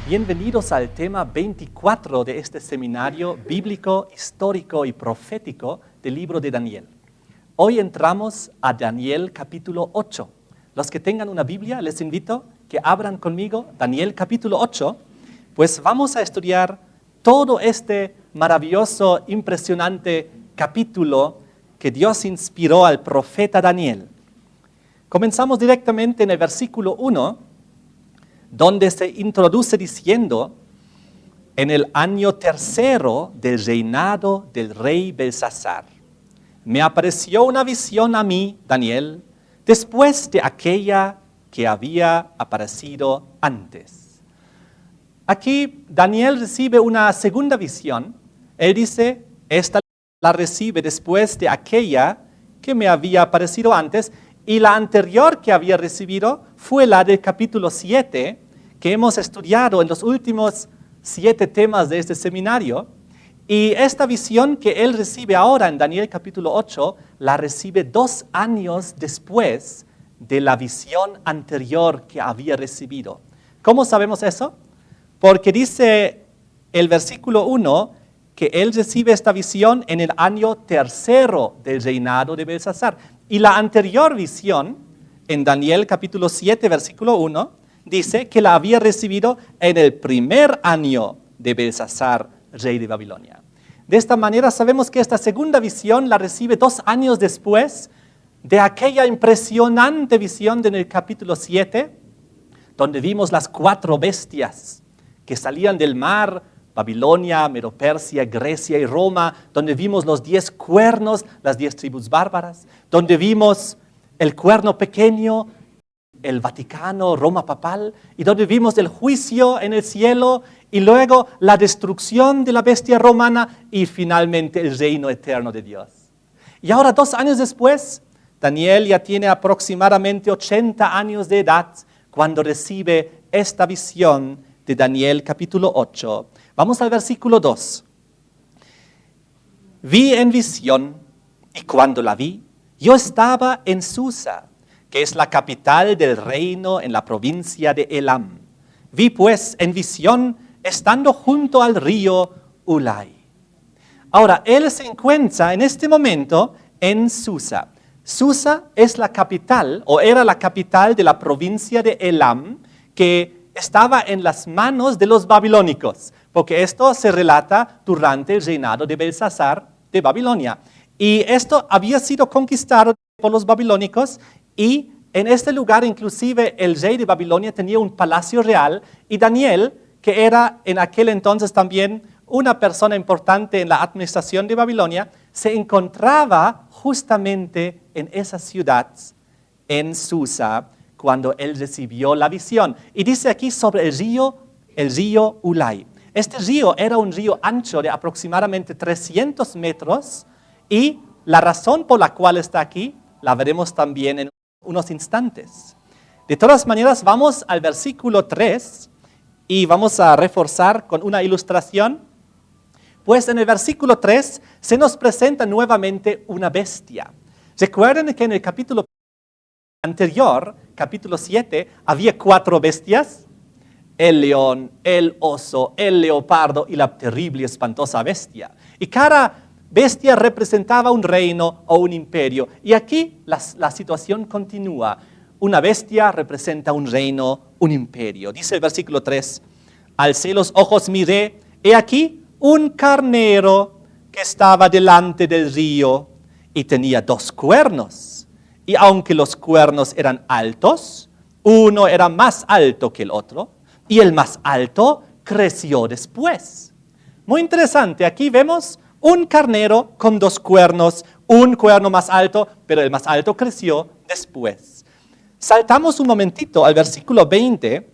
Bienvenidos al tema 24 de este seminario bíblico, histórico y profético del libro de Daniel. Hoy entramos a Daniel capítulo 8. Los que tengan una Biblia, les invito que abran conmigo Daniel capítulo 8, pues vamos a estudiar todo este maravilloso, impresionante capítulo que Dios inspiró al profeta Daniel. Comenzamos directamente en el versículo 1, donde se introduce diciendo: en el año tercero del reinado del rey Belsasar, me apareció una visión a mí, Daniel, después de aquella que había aparecido antes. Aquí Daniel recibe una segunda visión. Él dice, esta la recibe después de aquella que me había aparecido antes, y la anterior que había recibido fue la del capítulo 7, que hemos estudiado en los últimos 7 temas de este seminario. Y esta visión que él recibe ahora en Daniel capítulo 8, la recibe 2 años después de la visión anterior que había recibido. ¿Cómo sabemos eso? Porque dice el versículo 1 que él recibe esta visión en el año tercero del reinado de Belsasar. Y la anterior visión, en Daniel capítulo 7, versículo 1, dice que la había recibido en el primer año de Belsasar, rey de Babilonia. De esta manera sabemos que esta segunda visión la recibe 2 años después de aquella impresionante visión en el capítulo 7, donde vimos las 4 bestias que salían del mar, Babilonia, Medo-Persia, Grecia y Roma, donde vimos los 10 cuernos, las 10 tribus bárbaras, donde vimos el cuerno pequeño, el Vaticano, Roma papal, y donde vimos el juicio en el cielo, y luego la destrucción de la bestia romana, y finalmente el reino eterno de Dios. Y ahora 2 años después, Daniel ya tiene aproximadamente 80 años de edad cuando recibe esta visión de Daniel capítulo 8. Vamos al versículo 2. Vi en visión, y cuando la vi, yo estaba en Susa, que es la capital del reino en la provincia de Elam. Vi pues en visión, estando junto al río Ulai. Ahora, él se encuentra en este momento en Susa. Susa es la capital, o era la capital de la provincia de Elam, que estaba en las manos de los babilónicos, porque esto se relata durante el reinado de Belsasar de Babilonia. Y esto había sido conquistado por los babilónicos, y en este lugar inclusive el rey de Babilonia tenía un palacio real, y Daniel, que era en aquel entonces también una persona importante en la administración de Babilonia, se encontraba justamente en esa ciudad, en Susa, cuando él recibió la visión. Y dice aquí sobre el río Ulai. Este río era un río ancho de aproximadamente 300 metros, y la razón por la cual está aquí la veremos también en unos instantes. De todas maneras, vamos al versículo 3 y vamos a reforzar con una ilustración. Pues en el versículo 3 se nos presenta nuevamente una bestia. Recuerden que en el capítulo anterior, capítulo 7, había 4 bestias: el león, el oso, el leopardo y la terrible y espantosa bestia. Y cada bestia representaba un reino o un imperio. Y aquí la situación continúa. Una bestia representa un reino, un imperio. Dice el versículo 3, alcé los ojos, miré, he aquí un carnero que estaba delante del río y tenía 2 cuernos. Y aunque los cuernos eran altos, uno era más alto que el otro, y el más alto creció después. Muy interesante, aquí vemos un carnero con 2 cuernos, un cuerno más alto, pero el más alto creció después. Saltamos un momentito al versículo 20,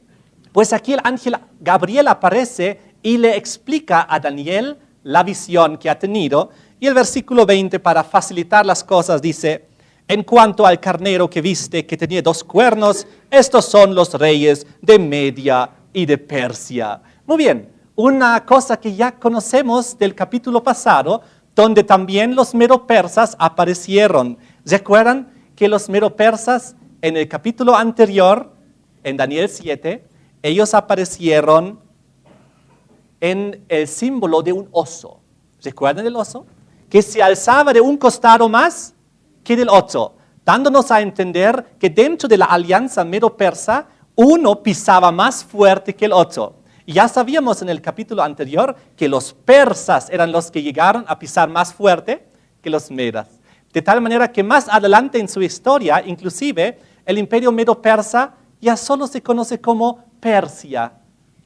pues aquí el ángel Gabriel aparece y le explica a Daniel la visión que ha tenido. Y el versículo 20, para facilitar las cosas, dice: en cuanto al carnero que viste, que tenía 2 cuernos, estos son los reyes de Media y de Persia. Muy bien, una cosa que ya conocemos del capítulo pasado, donde también los medo-persas aparecieron. ¿Recuerdan que los medo-persas en el capítulo anterior, en Daniel 7, ellos aparecieron en el símbolo de un oso. ¿Recuerdan el oso? Que se alzaba de un costado más que del otro, dándonos a entender que dentro de la alianza medo-persa, uno pisaba más fuerte que el otro. Y ya sabíamos en el capítulo anterior que los persas eran los que llegaron a pisar más fuerte que los medas. De tal manera que más adelante en su historia, inclusive, el imperio medo-persa ya solo se conoce como Persia.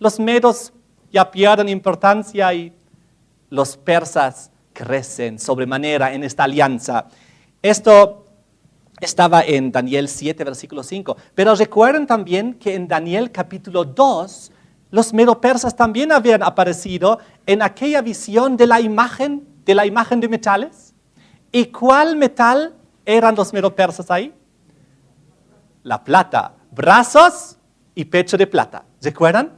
Los medos ya pierden importancia y los persas crecen sobremanera en esta alianza. Esto estaba en Daniel 7, versículo 5. Pero recuerden también que en Daniel capítulo 2, los medo-persas también habían aparecido en aquella visión de la imagen de metales. ¿Y cuál metal eran los medo-persas ahí? La plata, brazos y pecho de plata. ¿Recuerdan?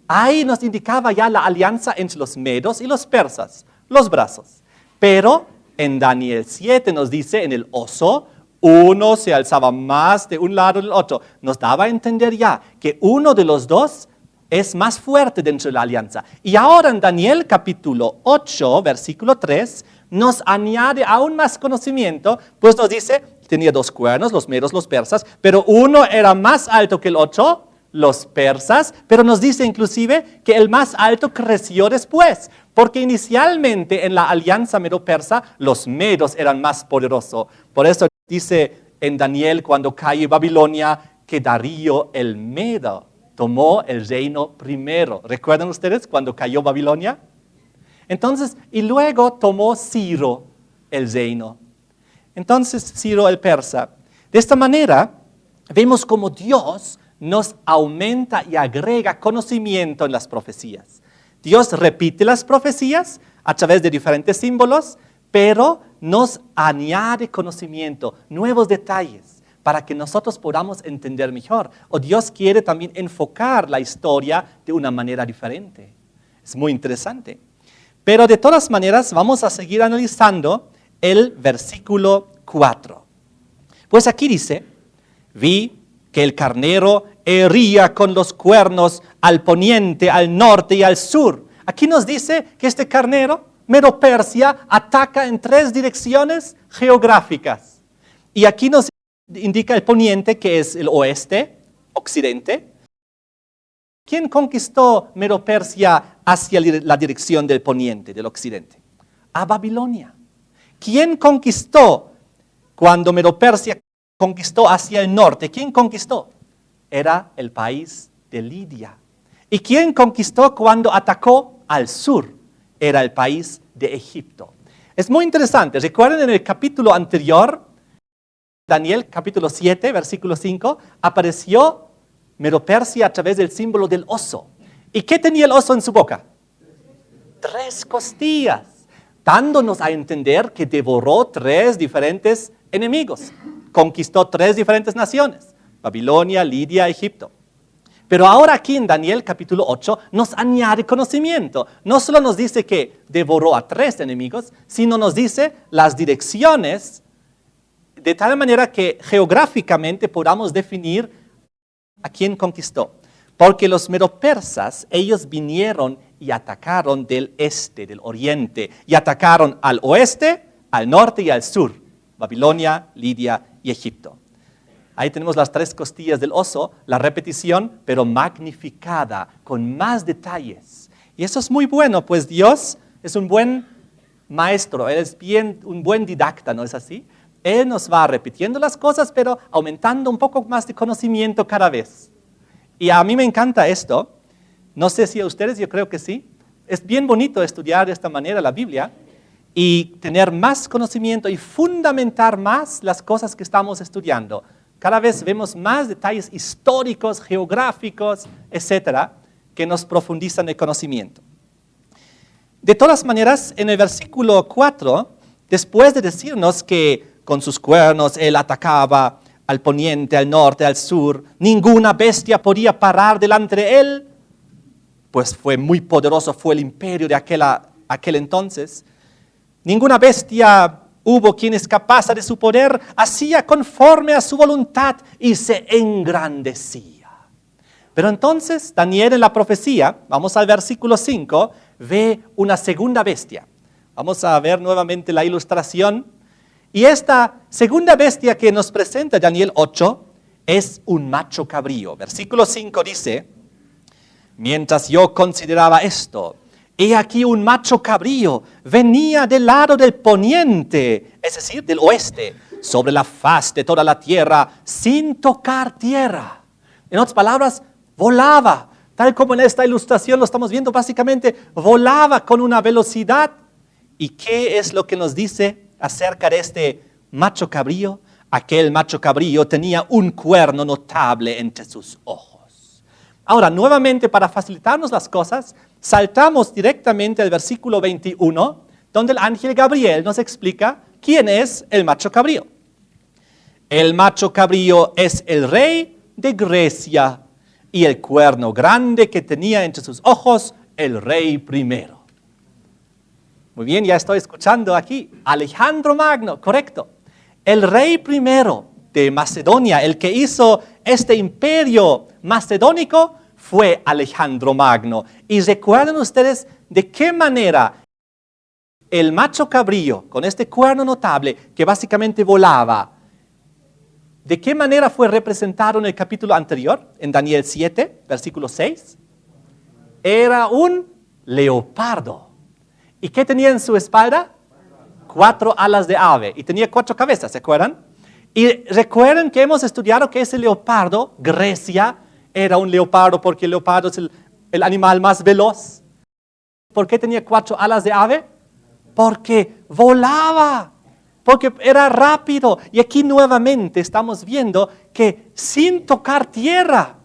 Ahí nos indicaba ya la alianza entre los medos y los persas, los brazos. Pero en Daniel 7 nos dice, en el oso, uno se alzaba más de un lado del otro. Nos daba a entender ya que uno de los dos es más fuerte dentro de la alianza. Y ahora en Daniel capítulo 8, versículo 3, nos añade aún más conocimiento, pues nos dice, tenía dos cuernos, los medos, los persas, pero uno era más alto que el otro, los persas, pero nos dice inclusive que el más alto creció después, porque inicialmente en la alianza medo-persa los medos eran más poderosos. Por eso dice en Daniel cuando cae Babilonia que Darío el Medo tomó el reino primero. ¿Recuerdan ustedes cuando cayó Babilonia? Entonces, y luego tomó Ciro el reino. Entonces, Ciro el persa. De esta manera, vemos cómo Dios nos aumenta y agrega conocimiento en las profecías. Dios repite las profecías a través de diferentes símbolos, pero nos añade conocimiento, nuevos detalles, para que nosotros podamos entender mejor. O Dios quiere también enfocar la historia de una manera diferente. Es muy interesante. Pero de todas maneras vamos a seguir analizando el versículo 4. Pues aquí dice, vi que el carnero hería con los cuernos al poniente, al norte y al sur. Aquí nos dice que este carnero, Medo-Persia, ataca en 3 direcciones geográficas. Y aquí nos indica el poniente, que es el oeste, occidente. ¿Quién conquistó Medo-Persia hacia la dirección del poniente, del occidente? A Babilonia. ¿Quién conquistó cuando Medo-Persia conquistó hacia el norte? ¿Quién conquistó? Era el país de Lidia. ¿Y quién conquistó cuando atacó al sur? Era el país de Egipto. Es muy interesante. Recuerden en el capítulo anterior, Daniel capítulo 7, versículo 5, apareció Medo-Persia a través del símbolo del oso. ¿Y qué tenía el oso en su boca? 3 costillas, dándonos a entender que devoró 3 diferentes enemigos. Conquistó 3 diferentes naciones, Babilonia, Lidia, Egipto. Pero ahora aquí en Daniel capítulo 8 nos añade conocimiento. No solo nos dice que devoró a 3 enemigos, sino nos dice las direcciones, de tal manera que geográficamente podamos definir a quién conquistó. Porque los medo-persas, ellos vinieron y atacaron del este, del oriente, y atacaron al oeste, al norte y al sur, Babilonia, Lidia y Egipto. Ahí tenemos las 3 costillas del oso, la repetición, pero magnificada, con más detalles. Y eso es muy bueno, pues Dios es un buen maestro, Él es un buen didacta, ¿no es así? Él nos va repitiendo las cosas, pero aumentando un poco más de conocimiento cada vez. Y a mí me encanta esto. No sé si a ustedes, yo creo que sí. Es bien bonito estudiar de esta manera la Biblia y tener más conocimiento y fundamentar más las cosas que estamos estudiando. Cada vez vemos más detalles históricos, geográficos, etcétera, que nos profundizan el conocimiento. De todas maneras, en el versículo 4, después de decirnos que con sus cuernos él atacaba al poniente, al norte, al sur, ninguna bestia podía parar delante de él, pues fue muy poderoso, fue el imperio de aquel entonces. Ninguna bestia hubo quien escapase de su poder, hacía conforme a su voluntad y se engrandecía. Pero entonces Daniel en la profecía, vamos al versículo 5, ve una segunda bestia. Vamos a ver nuevamente la ilustración. Y esta segunda bestia que nos presenta Daniel 8 es un macho cabrío. Versículo 5 dice, mientras yo consideraba esto, he aquí un macho cabrío venía del lado del poniente, es decir, del oeste, sobre la faz de toda la tierra, sin tocar tierra. En otras palabras, volaba, tal como en esta ilustración lo estamos viendo, básicamente volaba con una velocidad. ¿Y qué es lo que nos dice acerca de este macho cabrío? Aquel macho cabrío tenía un cuerno notable entre sus ojos. Ahora, nuevamente, para facilitarnos las cosas, saltamos directamente al versículo 21, donde el ángel Gabriel nos explica quién es el macho cabrío. El macho cabrío es el rey de Grecia y el cuerno grande que tenía entre sus ojos el rey primero. Muy bien, ya estoy escuchando aquí. Alejandro Magno, correcto. El rey primero de Macedonia, el que hizo este imperio macedónico, fue Alejandro Magno. Y recuerden ustedes de qué manera el macho cabrío, con este cuerno notable, que básicamente volaba, ¿de qué manera fue representado en el capítulo anterior, en Daniel 7, versículo 6? Era un leopardo. ¿Y qué tenía en su espalda? 4 alas de ave. Y tenía 4 cabezas, ¿se acuerdan? Y recuerden que hemos estudiado que ese leopardo, Grecia, era un leopardo porque el leopardo es el animal más veloz. ¿Por qué tenía 4 alas de ave? Porque volaba, porque era rápido. Y aquí nuevamente estamos viendo que sin tocar tierra,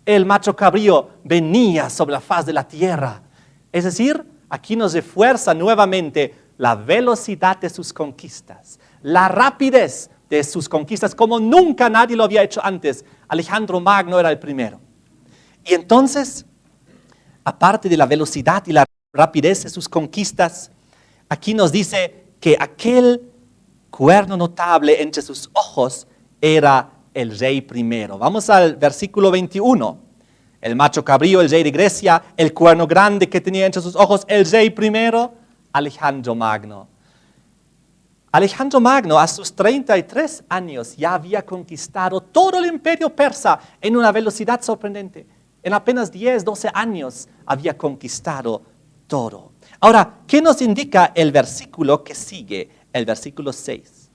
el macho cabrío venía sobre la faz de la tierra. Es decir, aquí nos refuerza nuevamente la velocidad de sus conquistas, la rapidez de sus conquistas, como nunca nadie lo había hecho antes. Alejandro Magno era el primero. Y entonces, aparte de la velocidad y la rapidez de sus conquistas, aquí nos dice que aquel cuerno notable entre sus ojos era el rey primero. Vamos al versículo 21. El macho cabrío, el rey de Grecia, el cuerno grande que tenía entre sus ojos, el rey primero, Alejandro Magno. Alejandro Magno a sus 33 años ya había conquistado todo el imperio persa en una velocidad sorprendente. En apenas 10, 12 años había conquistado todo. Ahora, ¿qué nos indica el versículo que sigue? El versículo 6.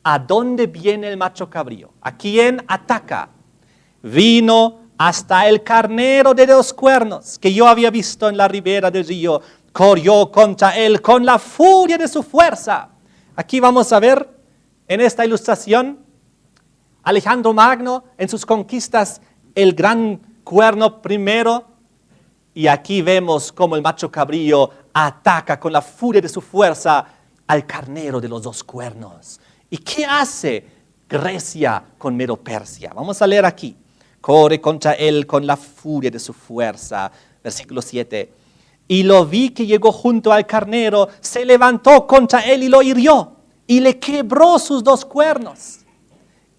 ¿A dónde viene el macho cabrío? ¿A quién ataca? Vino hasta el carnero de 2 cuernos que yo había visto en la ribera del río. Corrió contra él con la furia de su fuerza. Aquí vamos a ver en esta ilustración Alejandro Magno en sus conquistas, el gran cuerno primero. Y aquí vemos cómo el macho cabrío ataca con la furia de su fuerza al carnero de los 2 cuernos. ¿Y qué hace Grecia con Medo-Persia? Vamos a leer aquí. Corre contra él con la furia de su fuerza. Versículo 7. Y lo vi que llegó junto al carnero, se levantó contra él y lo hirió, y le quebró sus 2 cuernos.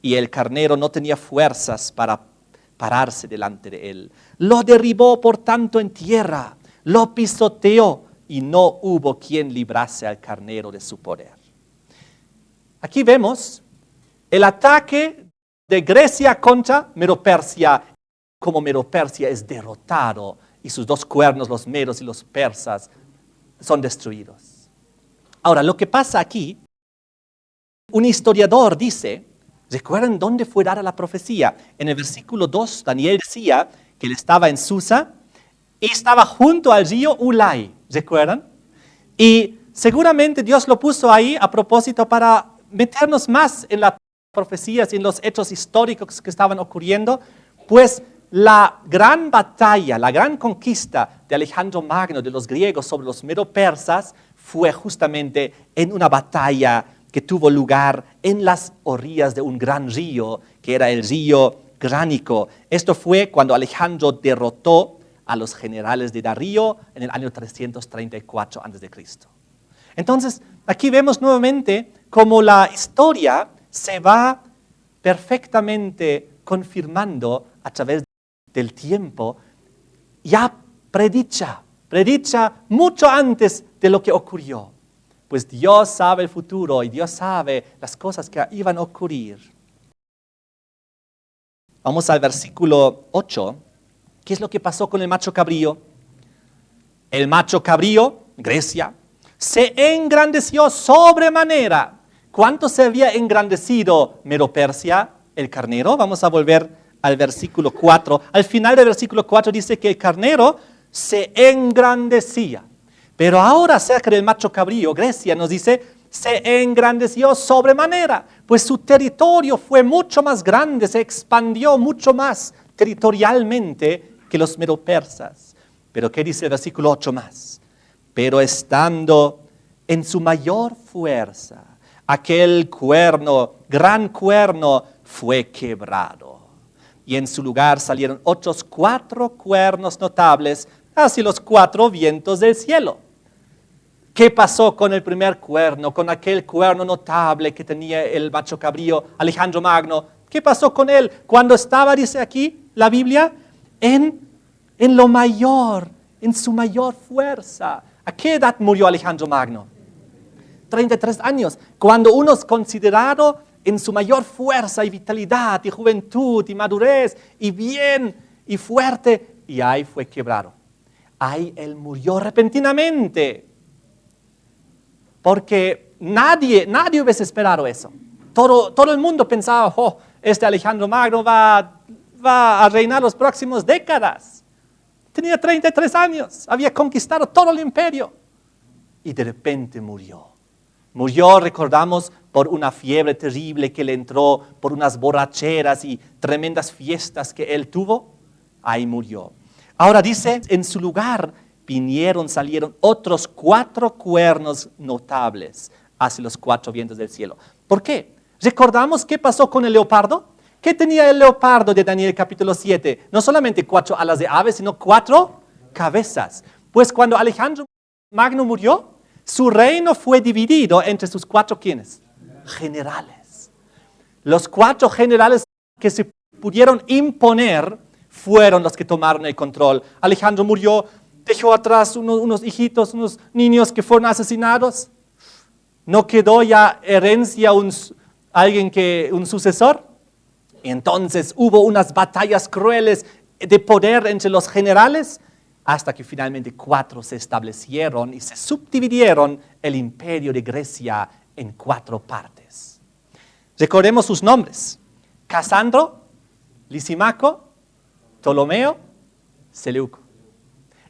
Y el carnero no tenía fuerzas para pararse delante de él. Lo derribó por tanto en tierra, lo pisoteó, y no hubo quien librase al carnero de su poder. Aquí vemos el ataque de Grecia contra Medo-Persia, como Medo-Persia es derrotado y sus 2 cuernos, los medos y los persas, son destruidos. Ahora, lo que pasa aquí, un historiador dice, ¿recuerdan dónde fue dada la profecía? En el versículo 2, Daniel decía que él estaba en Susa y estaba junto al río Ulai, ¿recuerdan? Y seguramente Dios lo puso ahí a propósito para meternos más en las profecías y en los hechos históricos que estaban ocurriendo, pues la gran batalla, la gran conquista de Alejandro Magno, de los griegos sobre los medo-persas, fue justamente en una batalla que tuvo lugar en las orillas de un gran río, que era el río Gránico. Esto fue cuando Alejandro derrotó a los generales de Darío en el año 334 a.C. Entonces, aquí vemos nuevamente cómo la historia se va perfectamente confirmando a través del tiempo, ya predicha mucho antes de lo que ocurrió. Pues Dios sabe el futuro y Dios sabe las cosas que iban a ocurrir. Vamos al versículo 8. ¿Qué es lo que pasó con el macho cabrío? El macho cabrío, Grecia, se engrandeció sobremanera. ¿Cuánto se había engrandecido Medo-Persia, el carnero? Vamos a volver al versículo 4. Al final del versículo 4 dice que el carnero se engrandecía. Pero ahora acerca del macho cabrío, Grecia nos dice, se engrandeció sobremanera, pues su territorio fue mucho más grande, se expandió mucho más territorialmente que los medo-persas. Pero ¿qué dice el versículo 8 más? Pero estando en su mayor fuerza, aquel cuerno, gran cuerno, fue quebrado. Y en su lugar salieron otros 4 cuernos notables hacia los 4 vientos del cielo. ¿Qué pasó con el primer cuerno, con aquel cuerno notable que tenía el macho cabrío, Alejandro Magno? ¿Qué pasó con él cuando estaba, dice aquí la Biblia, en lo mayor, en su mayor fuerza? ¿A qué edad murió Alejandro Magno? 33 años. Cuando uno es considerado en su mayor fuerza y vitalidad y juventud y madurez y bien y fuerte, y ahí fue quebrado. Ahí él murió repentinamente. Porque nadie hubiese esperado eso. Todo el mundo pensaba, este Alejandro Magno va a reinar los próximos décadas. Tenía 33 años, había conquistado todo el imperio. Y de repente murió. Murió, recordamos, por una fiebre terrible que le entró, por unas borracheras y tremendas fiestas que él tuvo. Ahí murió. Ahora dice, en su lugar salieron otros 4 cuernos notables hacia los 4 vientos del cielo. ¿Por qué? ¿Recordamos qué pasó con el leopardo? ¿Qué tenía el leopardo de Daniel capítulo 7? No solamente 4 alas de ave, sino 4 cabezas. Pues cuando Alejandro Magno murió, su reino fue dividido entre sus 4 ¿quiénes? Generales. Los 4 generales que se pudieron imponer fueron los que tomaron el control. Alejandro murió, dejó atrás unos hijitos, unos niños que fueron asesinados. No quedó ya herencia un sucesor. Entonces hubo unas batallas crueles de poder entre los generales hasta que finalmente 4 se establecieron y se subdividieron el imperio de Grecia en 4 partes. Recordemos sus nombres: Casandro, Lisimaco, Ptolomeo, Seleuco.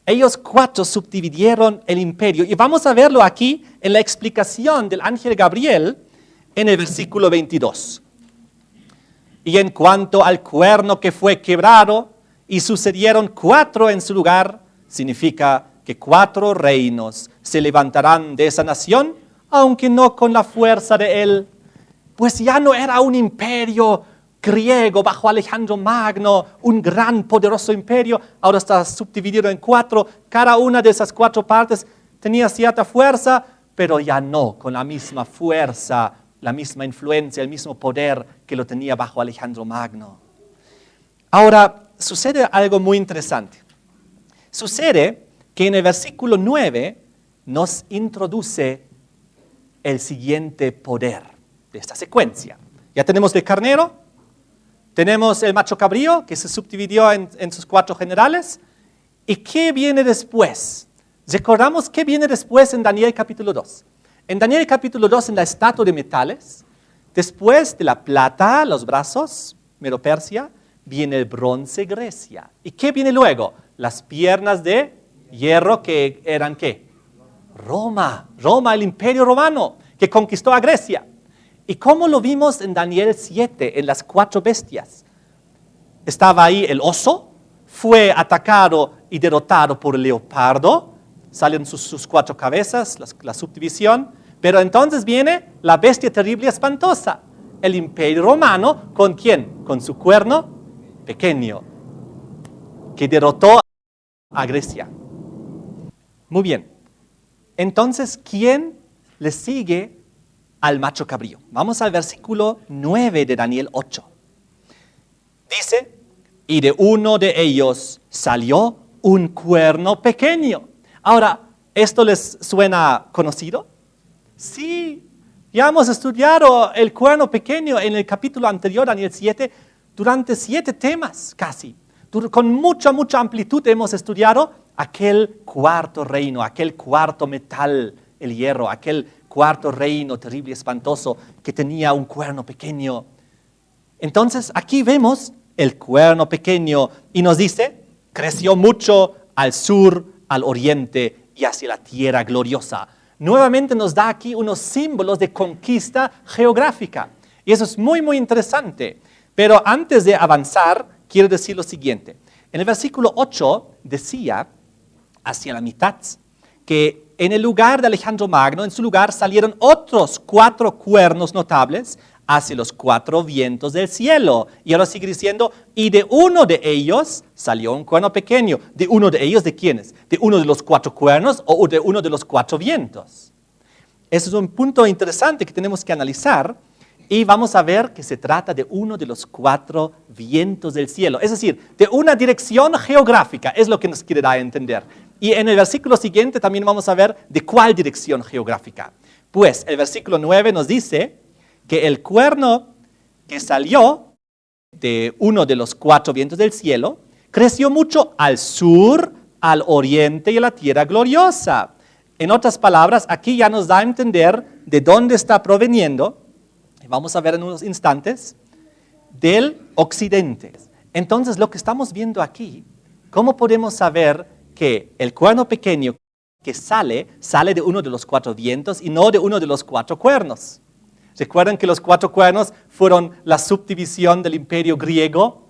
Ellos 4 subdividieron el imperio y vamos a verlo aquí en la explicación del ángel Gabriel en el versículo 22. Y en cuanto al cuerno que fue quebrado y sucedieron 4 en su lugar, significa que 4 reinos se levantarán de esa nación, aunque no con la fuerza de él, pues ya no era un imperio griego bajo Alejandro Magno, un gran poderoso imperio, ahora está subdividido en 4, cada una de esas 4 partes tenía cierta fuerza, pero ya no con la misma fuerza, la misma influencia, el mismo poder que lo tenía bajo Alejandro Magno. Ahora, sucede algo muy interesante. Sucede que en el versículo 9 nos introduce el siguiente poder de esta secuencia. Ya tenemos el carnero, tenemos el macho cabrío que se subdividió en sus 4 generales. ¿Y qué viene después? Recordamos qué viene después en Daniel capítulo 2. En Daniel capítulo 2, en la estatua de metales, después de la plata, los brazos, Medo-Persia, viene el bronce, Grecia. ¿Y qué viene luego? Las piernas de hierro que eran ¿qué? Roma, el imperio romano que conquistó a Grecia. ¿Y cómo lo vimos en Daniel 7, en las 4 bestias? Estaba ahí el oso, fue atacado y derrotado por el leopardo, salen sus 4 cabezas, la subdivisión, pero entonces viene la bestia terrible y espantosa, el imperio romano, ¿con quién? Con su cuerno pequeño, que derrotó a Grecia. Muy bien, entonces, ¿quién le sigue al macho cabrío? Vamos al versículo 9 de Daniel 8. Dice, y de uno de ellos salió un cuerno pequeño, Ahora, ¿esto les suena conocido? Sí, ya hemos estudiado el cuerno pequeño en el capítulo anterior, Daniel 7, durante 7 temas casi. Con mucha amplitud hemos estudiado aquel cuarto reino, aquel cuarto metal, el hierro, aquel cuarto reino terrible y espantoso que tenía un cuerno pequeño. Entonces, aquí vemos el cuerno pequeño y nos dice, creció mucho al sur, al oriente y hacia la tierra gloriosa. Nuevamente nos da aquí unos símbolos de conquista geográfica. Y eso es muy interesante. Pero antes de avanzar, quiero decir lo siguiente. En el versículo 8 decía, hacia la mitad, que en el lugar de Alejandro Magno, en su lugar salieron otros 4 cuernos notables hacia los 4 vientos del cielo. Y ahora sigue diciendo, y de uno de ellos salió un cuerno pequeño. ¿De uno de ellos de quiénes? ¿De uno de los 4 cuernos o de uno de los 4 vientos? Ese es un punto interesante que tenemos que analizar y vamos a ver que se trata de uno de los 4 vientos del cielo. Es decir, de una dirección geográfica, es lo que nos quiere dar a entender. Y en el versículo siguiente también vamos a ver de cuál dirección geográfica. Pues el versículo 9 nos dice que el cuerno que salió de uno de los 4 vientos del cielo creció mucho al sur, al oriente y a la tierra gloriosa. En otras palabras, aquí ya nos da a entender de dónde está proveniendo, y vamos a ver en unos instantes, del occidente. Entonces, lo que estamos viendo aquí, ¿cómo podemos saber que el cuerno pequeño que sale de uno de los 4 vientos y no de uno de los 4 cuernos? ¿Recuerdan que los 4 cuernos fueron la subdivisión del imperio griego?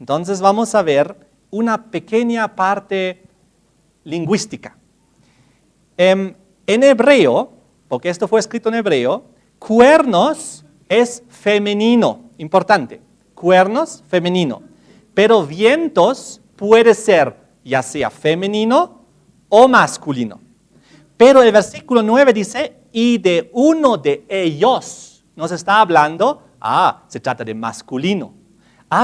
Entonces vamos a ver una pequeña parte lingüística. En hebreo, porque esto fue escrito en hebreo, cuernos es femenino, importante, cuernos femenino, pero vientos puede ser ya sea femenino o masculino. Pero el versículo 9 dice, y de uno de ellos, nos está hablando, se trata de masculino.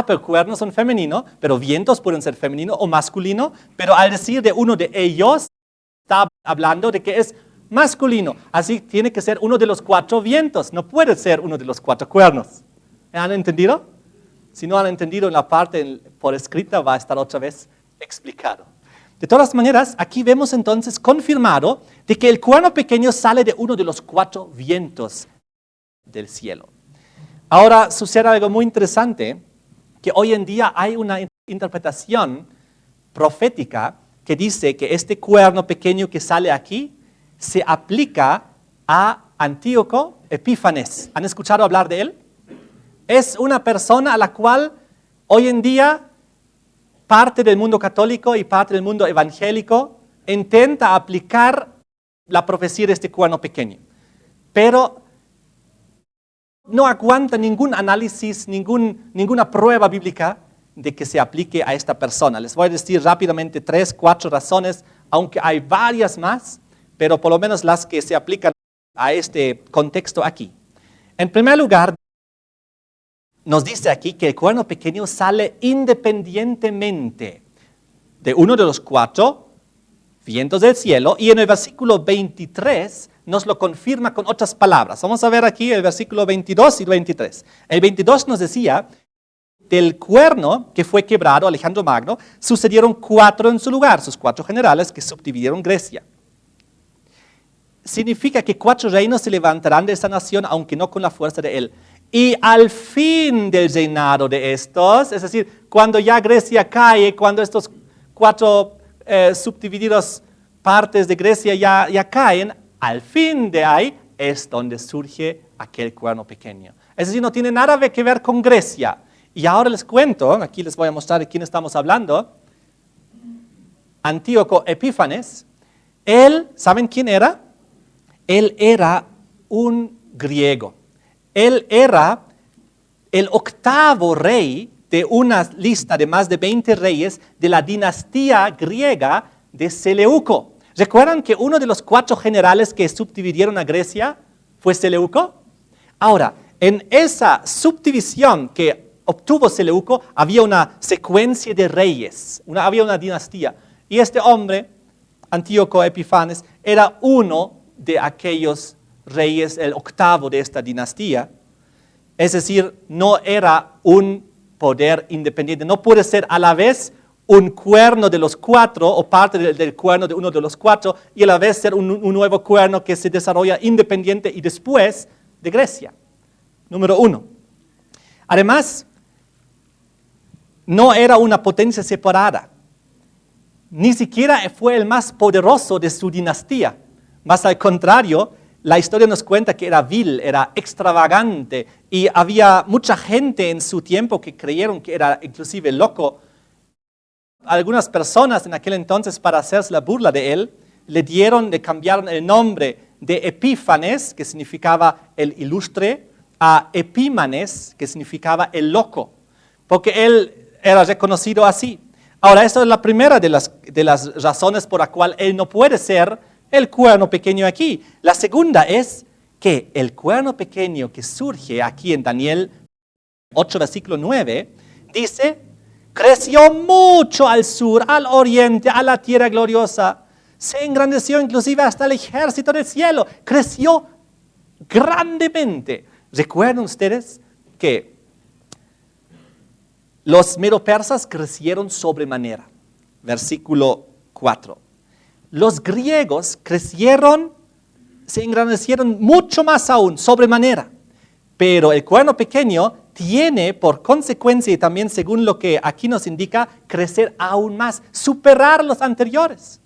Pero cuernos son femenino, pero vientos pueden ser femenino o masculino, pero al decir de uno de ellos, está hablando de que es masculino. Así tiene que ser uno de los 4 vientos, no puede ser uno de los 4 cuernos. ¿Han entendido? Si no han entendido en la parte por escrita, va a estar otra vez explicado. De todas maneras, aquí vemos entonces confirmado de que el cuerno pequeño sale de uno de los 4 vientos del cielo. Ahora sucede algo muy interesante, que hoy en día hay una interpretación profética que dice que este cuerno pequeño que sale aquí se aplica a Antíoco Epífanes. ¿Han escuchado hablar de él? Es una persona a la cual hoy en día parte del mundo católico y parte del mundo evangélico intenta aplicar la profecía de este cuerno pequeño. Pero no aguanta ningún análisis, ninguna prueba bíblica de que se aplique a esta persona. Les voy a decir rápidamente 3, 4 razones, aunque hay varias más, pero por lo menos las que se aplican a este contexto aquí. En primer lugar, nos dice aquí que el cuerno pequeño sale independientemente de uno de los 4 vientos del cielo, y en el versículo 23 nos lo confirma con otras palabras. Vamos a ver aquí el versículo 22 y 23. El 22 nos decía, del cuerno que fue quebrado Alejandro Magno, sucedieron 4 en su lugar, sus 4 generales que subdividieron Grecia. Significa que 4 reinos se levantarán de esta nación, aunque no con la fuerza de él. Y al fin del reinado de estos, es decir, cuando ya Grecia cae, cuando estos 4 subdivididos partes de Grecia ya caen, al fin de ahí es donde surge aquel cuerno pequeño. Es decir, no tiene nada que ver con Grecia. Y ahora les cuento, aquí les voy a mostrar de quién estamos hablando. Antíoco Epífanes, él, ¿saben quién era? Él era un griego. Él era el 8º rey de una lista de más de 20 reyes de la dinastía griega de Seleuco. ¿Recuerdan que uno de los 4 generales que subdividieron a Grecia fue Seleuco? Ahora, en esa subdivisión que obtuvo Seleuco, había una secuencia de reyes, había una dinastía. Y este hombre, Antíoco Epifanes era uno de aquellos reyes, el octavo de esta dinastía. Es decir, no era un poder independiente. No puede ser a la vez un cuerno de los cuatro o parte del cuerno de uno de los cuatro y a la vez ser un nuevo cuerno que se desarrolla independiente y después de Grecia. Número 1. Además, no era una potencia separada. Ni siquiera fue el más poderoso de su dinastía. Más al contrario, la historia nos cuenta que era vil, era extravagante y había mucha gente en su tiempo que creyeron que era inclusive loco. Algunas personas en aquel entonces, para hacerse la burla de él, le cambiaron el nombre de Epífanes, que significaba el ilustre, a Epímanes, que significaba el loco, porque él era reconocido así. Ahora, esta es la primera de las razones por la cual él no puede ser el cuerno pequeño aquí. La segunda es que el cuerno pequeño que surge aquí en Daniel 8, versículo 9, dice: creció mucho al sur, al oriente, a la tierra gloriosa. Se engrandeció inclusive hasta el ejército del cielo. Creció grandemente. ¿Recuerdan ustedes que los medo-persas crecieron sobremanera? Versículo 4. Los griegos crecieron, se engrandecieron mucho más aún, sobremanera. Pero el cuerno pequeño tiene por consecuencia, y también según lo que aquí nos indica, crecer aún más, superar los anteriores.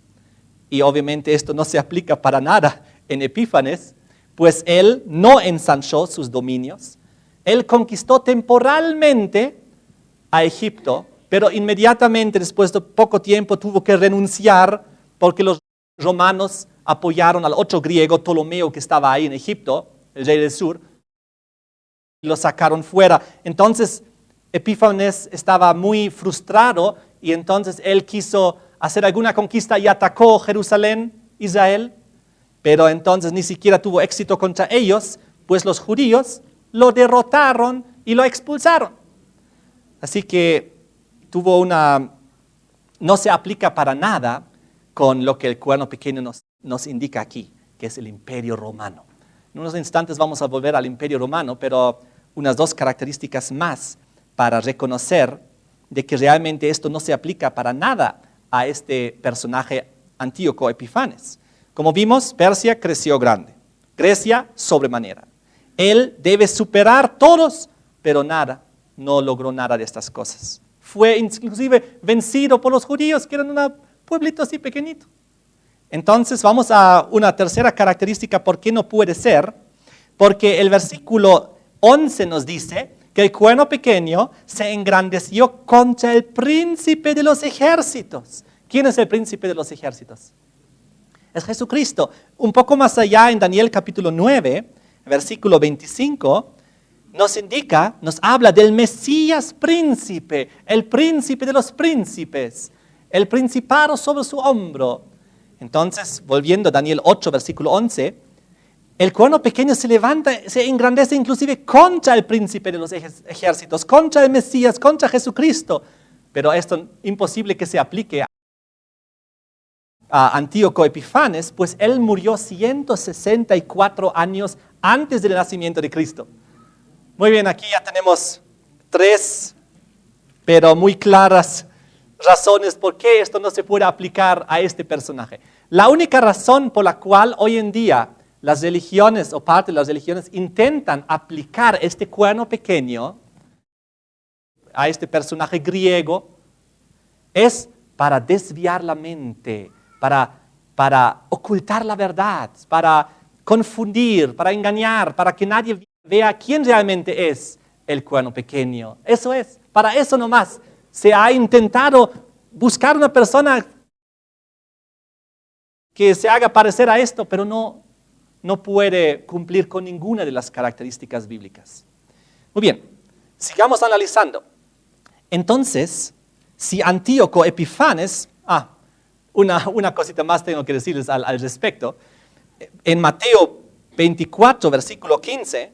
Y obviamente esto no se aplica para nada en Epífanes, pues él no ensanchó sus dominios. Él conquistó temporalmente a Egipto, pero inmediatamente después de poco tiempo tuvo que renunciar porque los romanos apoyaron al otro griego, Ptolomeo, que estaba ahí en Egipto, el rey del sur, y lo sacaron fuera. Entonces Epífanes estaba muy frustrado y entonces él quiso hacer alguna conquista y atacó Jerusalén, Israel, pero entonces ni siquiera tuvo éxito contra ellos, pues los judíos lo derrotaron y lo expulsaron. Así que no se aplica para nada con lo que el cuerno pequeño nos indica aquí, que es el Imperio Romano. En unos instantes vamos a volver al Imperio Romano, pero unas 2 características más para reconocer de que realmente esto no se aplica para nada a este personaje Antíoco Epifanes. Como vimos, Persia creció grande, Grecia sobremanera. Él debe superar todos, pero no logró nada de estas cosas. Fue inclusive vencido por los judíos, que eran un pueblito así pequeñito. Entonces vamos a una tercera característica por qué no puede ser, porque el versículo 11 nos dice que el cuerno pequeño se engrandeció contra el príncipe de los ejércitos. ¿Quién es el príncipe de los ejércitos? Es Jesucristo. Un poco más allá en Daniel capítulo 9, versículo 25, nos habla del Mesías príncipe, el príncipe de los príncipes, el principado sobre su hombro. Entonces, volviendo a Daniel 8, versículo 11, el cuerno pequeño se levanta, se engrandece inclusive contra el príncipe de los ejércitos, contra el Mesías, contra Jesucristo. Pero esto es imposible que se aplique a Antíoco Epifanes, pues él murió 164 años antes del nacimiento de Cristo. Muy bien, aquí ya tenemos 3, pero muy claras razones por qué esto no se puede aplicar a este personaje. La única razón por la cual hoy en día las religiones o parte de las religiones intentan aplicar este cuerno pequeño a este personaje griego es para desviar la mente, para ocultar la verdad, para confundir, para engañar, para que nadie vea quién realmente es el cuerno pequeño. Eso es, para eso nomás. Se ha intentado buscar una persona que se haga parecer a esto, pero no puede cumplir con ninguna de las características bíblicas. Muy bien, sigamos analizando. Entonces, si Antíoco Epifanes, una cosita más tengo que decirles al respecto. En Mateo 24, versículo 15,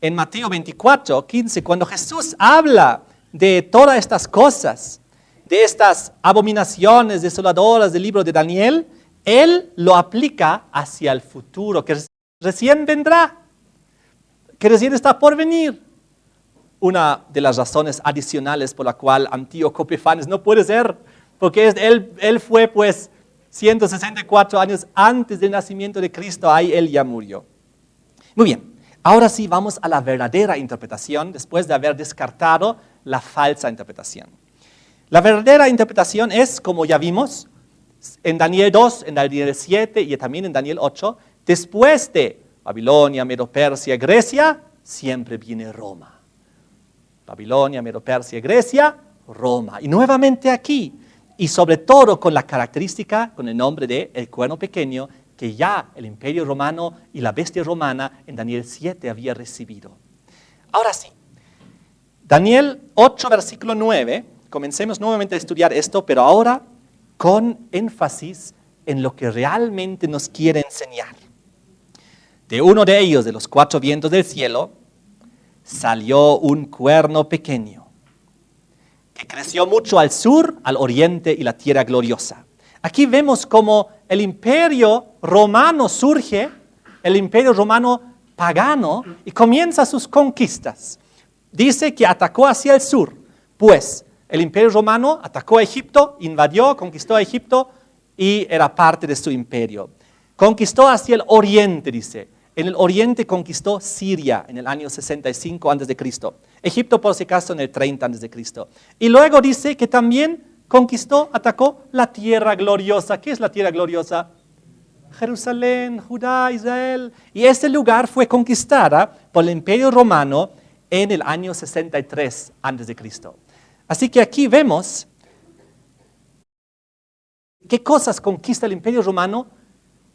en Mateo 24, 15, cuando Jesús habla de todas estas cosas, de estas abominaciones desoladoras del libro de Daniel, él lo aplica hacia el futuro, que recién vendrá, que recién está por venir. Una de las razones adicionales por la cual Antíoco Epifanes no puede ser, porque él fue pues 164 años antes del nacimiento de Cristo, ahí él ya murió. Muy bien, ahora sí vamos a la verdadera interpretación después de haber descartado la falsa interpretación. La verdadera interpretación es, como ya vimos, en Daniel 2, en Daniel 7 y también en Daniel 8, después de Babilonia, Medo-Persia, Grecia, siempre viene Roma. Babilonia, Medo-Persia, Grecia, Roma. Y nuevamente aquí, y sobre todo con la característica, con el nombre de el cuerno pequeño, que ya el imperio romano y la bestia romana en Daniel 7 había recibido. Ahora sí, Daniel 8, versículo 9, comencemos nuevamente a estudiar esto, pero ahora con énfasis en lo que realmente nos quiere enseñar. De uno de ellos, de los 4 vientos del cielo, salió un cuerno pequeño, que creció mucho al sur, al oriente y la tierra gloriosa. Aquí vemos cómo el imperio romano surge, el imperio romano pagano, y comienza sus conquistas. Dice que atacó hacia el sur, pues el imperio romano atacó a Egipto, invadió, conquistó a Egipto y era parte de su imperio. Conquistó hacia el oriente, dice. En el oriente conquistó Siria en el año 65 a.C. Egipto, por si acaso, en el 30 a.C. Y luego dice que también conquistó, atacó la tierra gloriosa. ¿Qué es la tierra gloriosa? Jerusalén, Judá, Israel. Y este lugar fue conquistada por el imperio romano en el año 63 a.C. Así que aquí vemos qué cosas conquista el imperio romano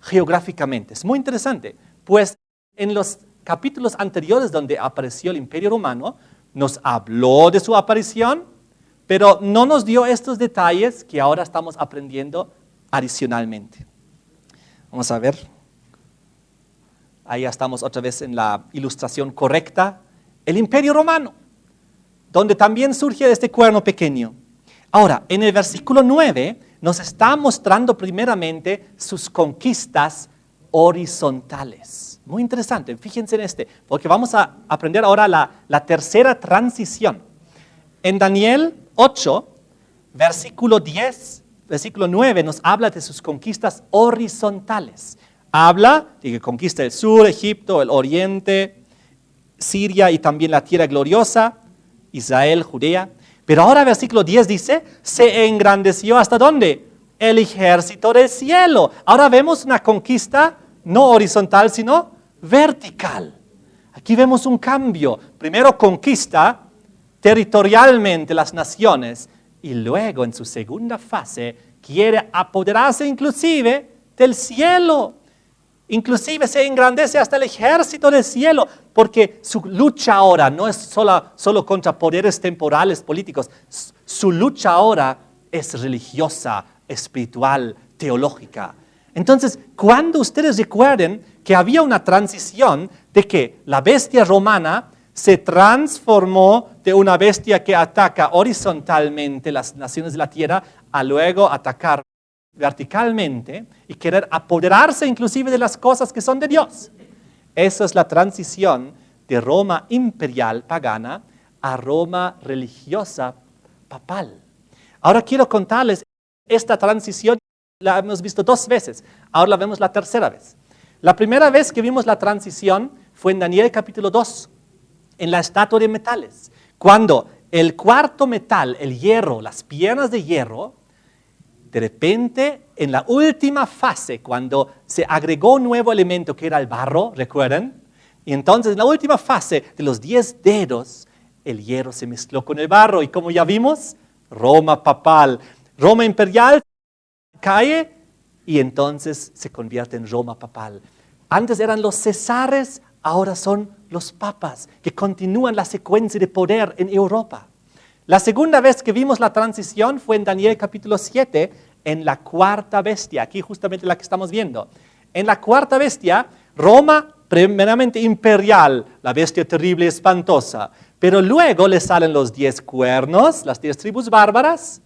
geográficamente. Es muy interesante. Pues en los capítulos anteriores donde apareció el imperio romano, nos habló de su aparición, pero no nos dio estos detalles que ahora estamos aprendiendo adicionalmente. Vamos a ver. Ahí estamos otra vez en la ilustración correcta. El imperio romano, donde también surge este cuerno pequeño. Ahora, en el versículo 9 nos está mostrando primeramente sus conquistas horizontales. Muy interesante, fíjense en porque vamos a aprender ahora la tercera transición. En Daniel 8, versículo 10, versículo 9 nos habla de sus conquistas horizontales. Habla de que conquista el sur, Egipto, el oriente, Siria y también la tierra gloriosa, Israel, Judea. Pero ahora versículo 10 dice, se engrandeció ¿hasta dónde? El ejército del cielo. Ahora vemos una conquista no horizontal, sino vertical. Aquí vemos un cambio. Primero conquista territorialmente las naciones y luego en su segunda fase quiere apoderarse inclusive del cielo. Inclusive se engrandece hasta el ejército del cielo, porque su lucha ahora no es solo contra poderes temporales políticos. Su lucha ahora es religiosa, espiritual, teológica. Entonces, cuando ustedes recuerden que había una transición de que la bestia romana se transformó de una bestia que ataca horizontalmente las naciones de la tierra a luego atacar verticalmente y querer apoderarse inclusive de las cosas que son de Dios. Esa es la transición de Roma imperial pagana a Roma religiosa papal. Ahora quiero contarles esta transición. La hemos visto 2 veces, ahora la vemos la tercera vez. La primera vez que vimos la transición fue en Daniel capítulo 2, en la estatua de metales, cuando el cuarto metal, el hierro, las piernas de hierro, de repente en la última fase, cuando se agregó un nuevo elemento que era el barro, ¿recuerdan? Y entonces en la última fase de los 10 dedos, el hierro se mezcló con el barro y como ya vimos, Roma papal, Roma imperial, cae y entonces se convierte en Roma papal. Antes eran los cesares, ahora son los papas que continúan la secuencia de poder en Europa. La segunda vez que vimos la transición fue en Daniel capítulo 7, en la cuarta bestia, aquí justamente la que estamos viendo. En la cuarta bestia, Roma primeramente imperial, la bestia terrible y espantosa, pero luego le salen los 10 cuernos, las 10 tribus bárbaras,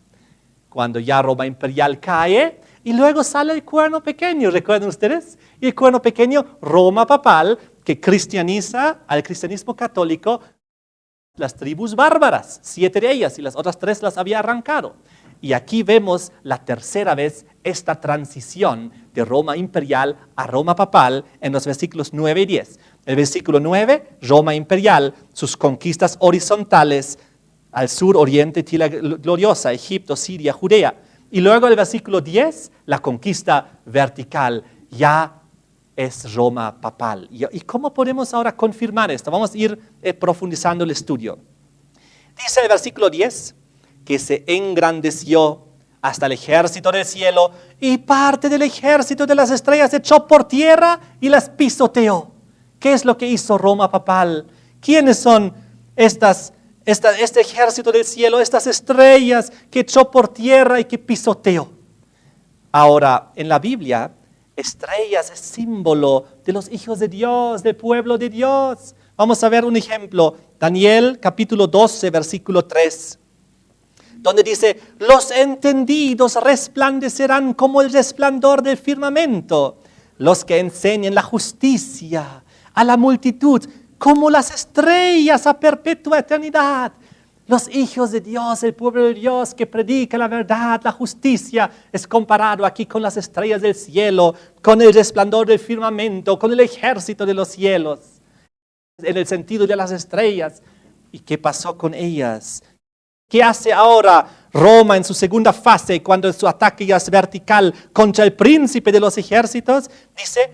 cuando ya Roma imperial cae, y luego sale el cuerno pequeño, ¿recuerdan ustedes? Y el cuerno pequeño, Roma papal, que cristianiza al cristianismo católico las tribus bárbaras, 7 de ellas, y las otras 3 las había arrancado. Y aquí vemos la tercera vez esta transición de Roma imperial a Roma papal en los versículos 9 y 10. El versículo 9, Roma imperial, sus conquistas horizontales al sur, oriente, Tila gloriosa, Egipto, Siria, Judea. Y luego el versículo 10, la conquista vertical, ya es Roma papal. ¿Y cómo podemos ahora confirmar esto? Vamos a ir profundizando el estudio. Dice el versículo 10, que se engrandeció hasta el ejército del cielo y parte del ejército de las estrellas echó por tierra y las pisoteó. ¿Qué es lo que hizo Roma papal? ¿Quiénes son este ejército del cielo, estas estrellas que echó por tierra y que pisoteó? Ahora, en la Biblia, estrellas es símbolo de los hijos de Dios, del pueblo de Dios. Vamos a ver un ejemplo. Daniel capítulo 12, versículo 3. Donde dice, los entendidos resplandecerán como el resplandor del firmamento, los que enseñen la justicia a la multitud, como las estrellas a perpetua eternidad. Los hijos de Dios, el pueblo de Dios que predica la verdad, la justicia, es comparado aquí con las estrellas del cielo, con el resplandor del firmamento, con el ejército de los cielos, en el sentido de las estrellas. ¿Y qué pasó con ellas? ¿Qué hace ahora Roma en su segunda fase cuando su ataque ya es vertical contra el príncipe de los ejércitos? Dice,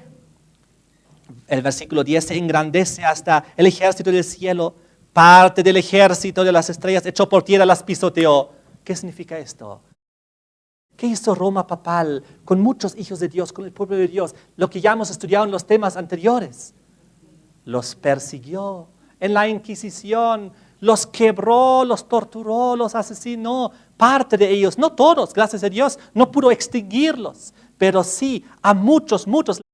el versículo 10, se engrandece hasta el ejército del cielo, parte del ejército de las estrellas echó por tierra, las pisoteó. ¿Qué significa esto? ¿Qué hizo Roma papal con muchos hijos de Dios, con el pueblo de Dios? Lo que ya hemos estudiado en los temas anteriores. Los persiguió en la Inquisición, los quebró, los torturó, los asesinó. Parte de ellos, no todos, gracias a Dios, no pudo extinguirlos, pero sí a muchos.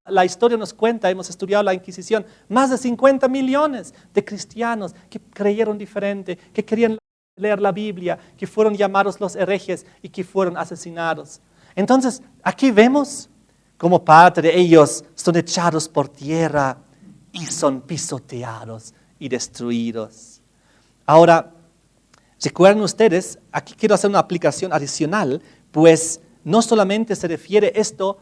La historia nos cuenta, hemos estudiado la Inquisición, más de 50 millones de cristianos que creyeron diferente, que querían leer la Biblia, que fueron llamados los herejes y que fueron asesinados. Entonces, aquí vemos cómo parte de ellos son echados por tierra y son pisoteados y destruidos. Ahora, recuerden ustedes, aquí quiero hacer una aplicación adicional, pues no solamente se refiere esto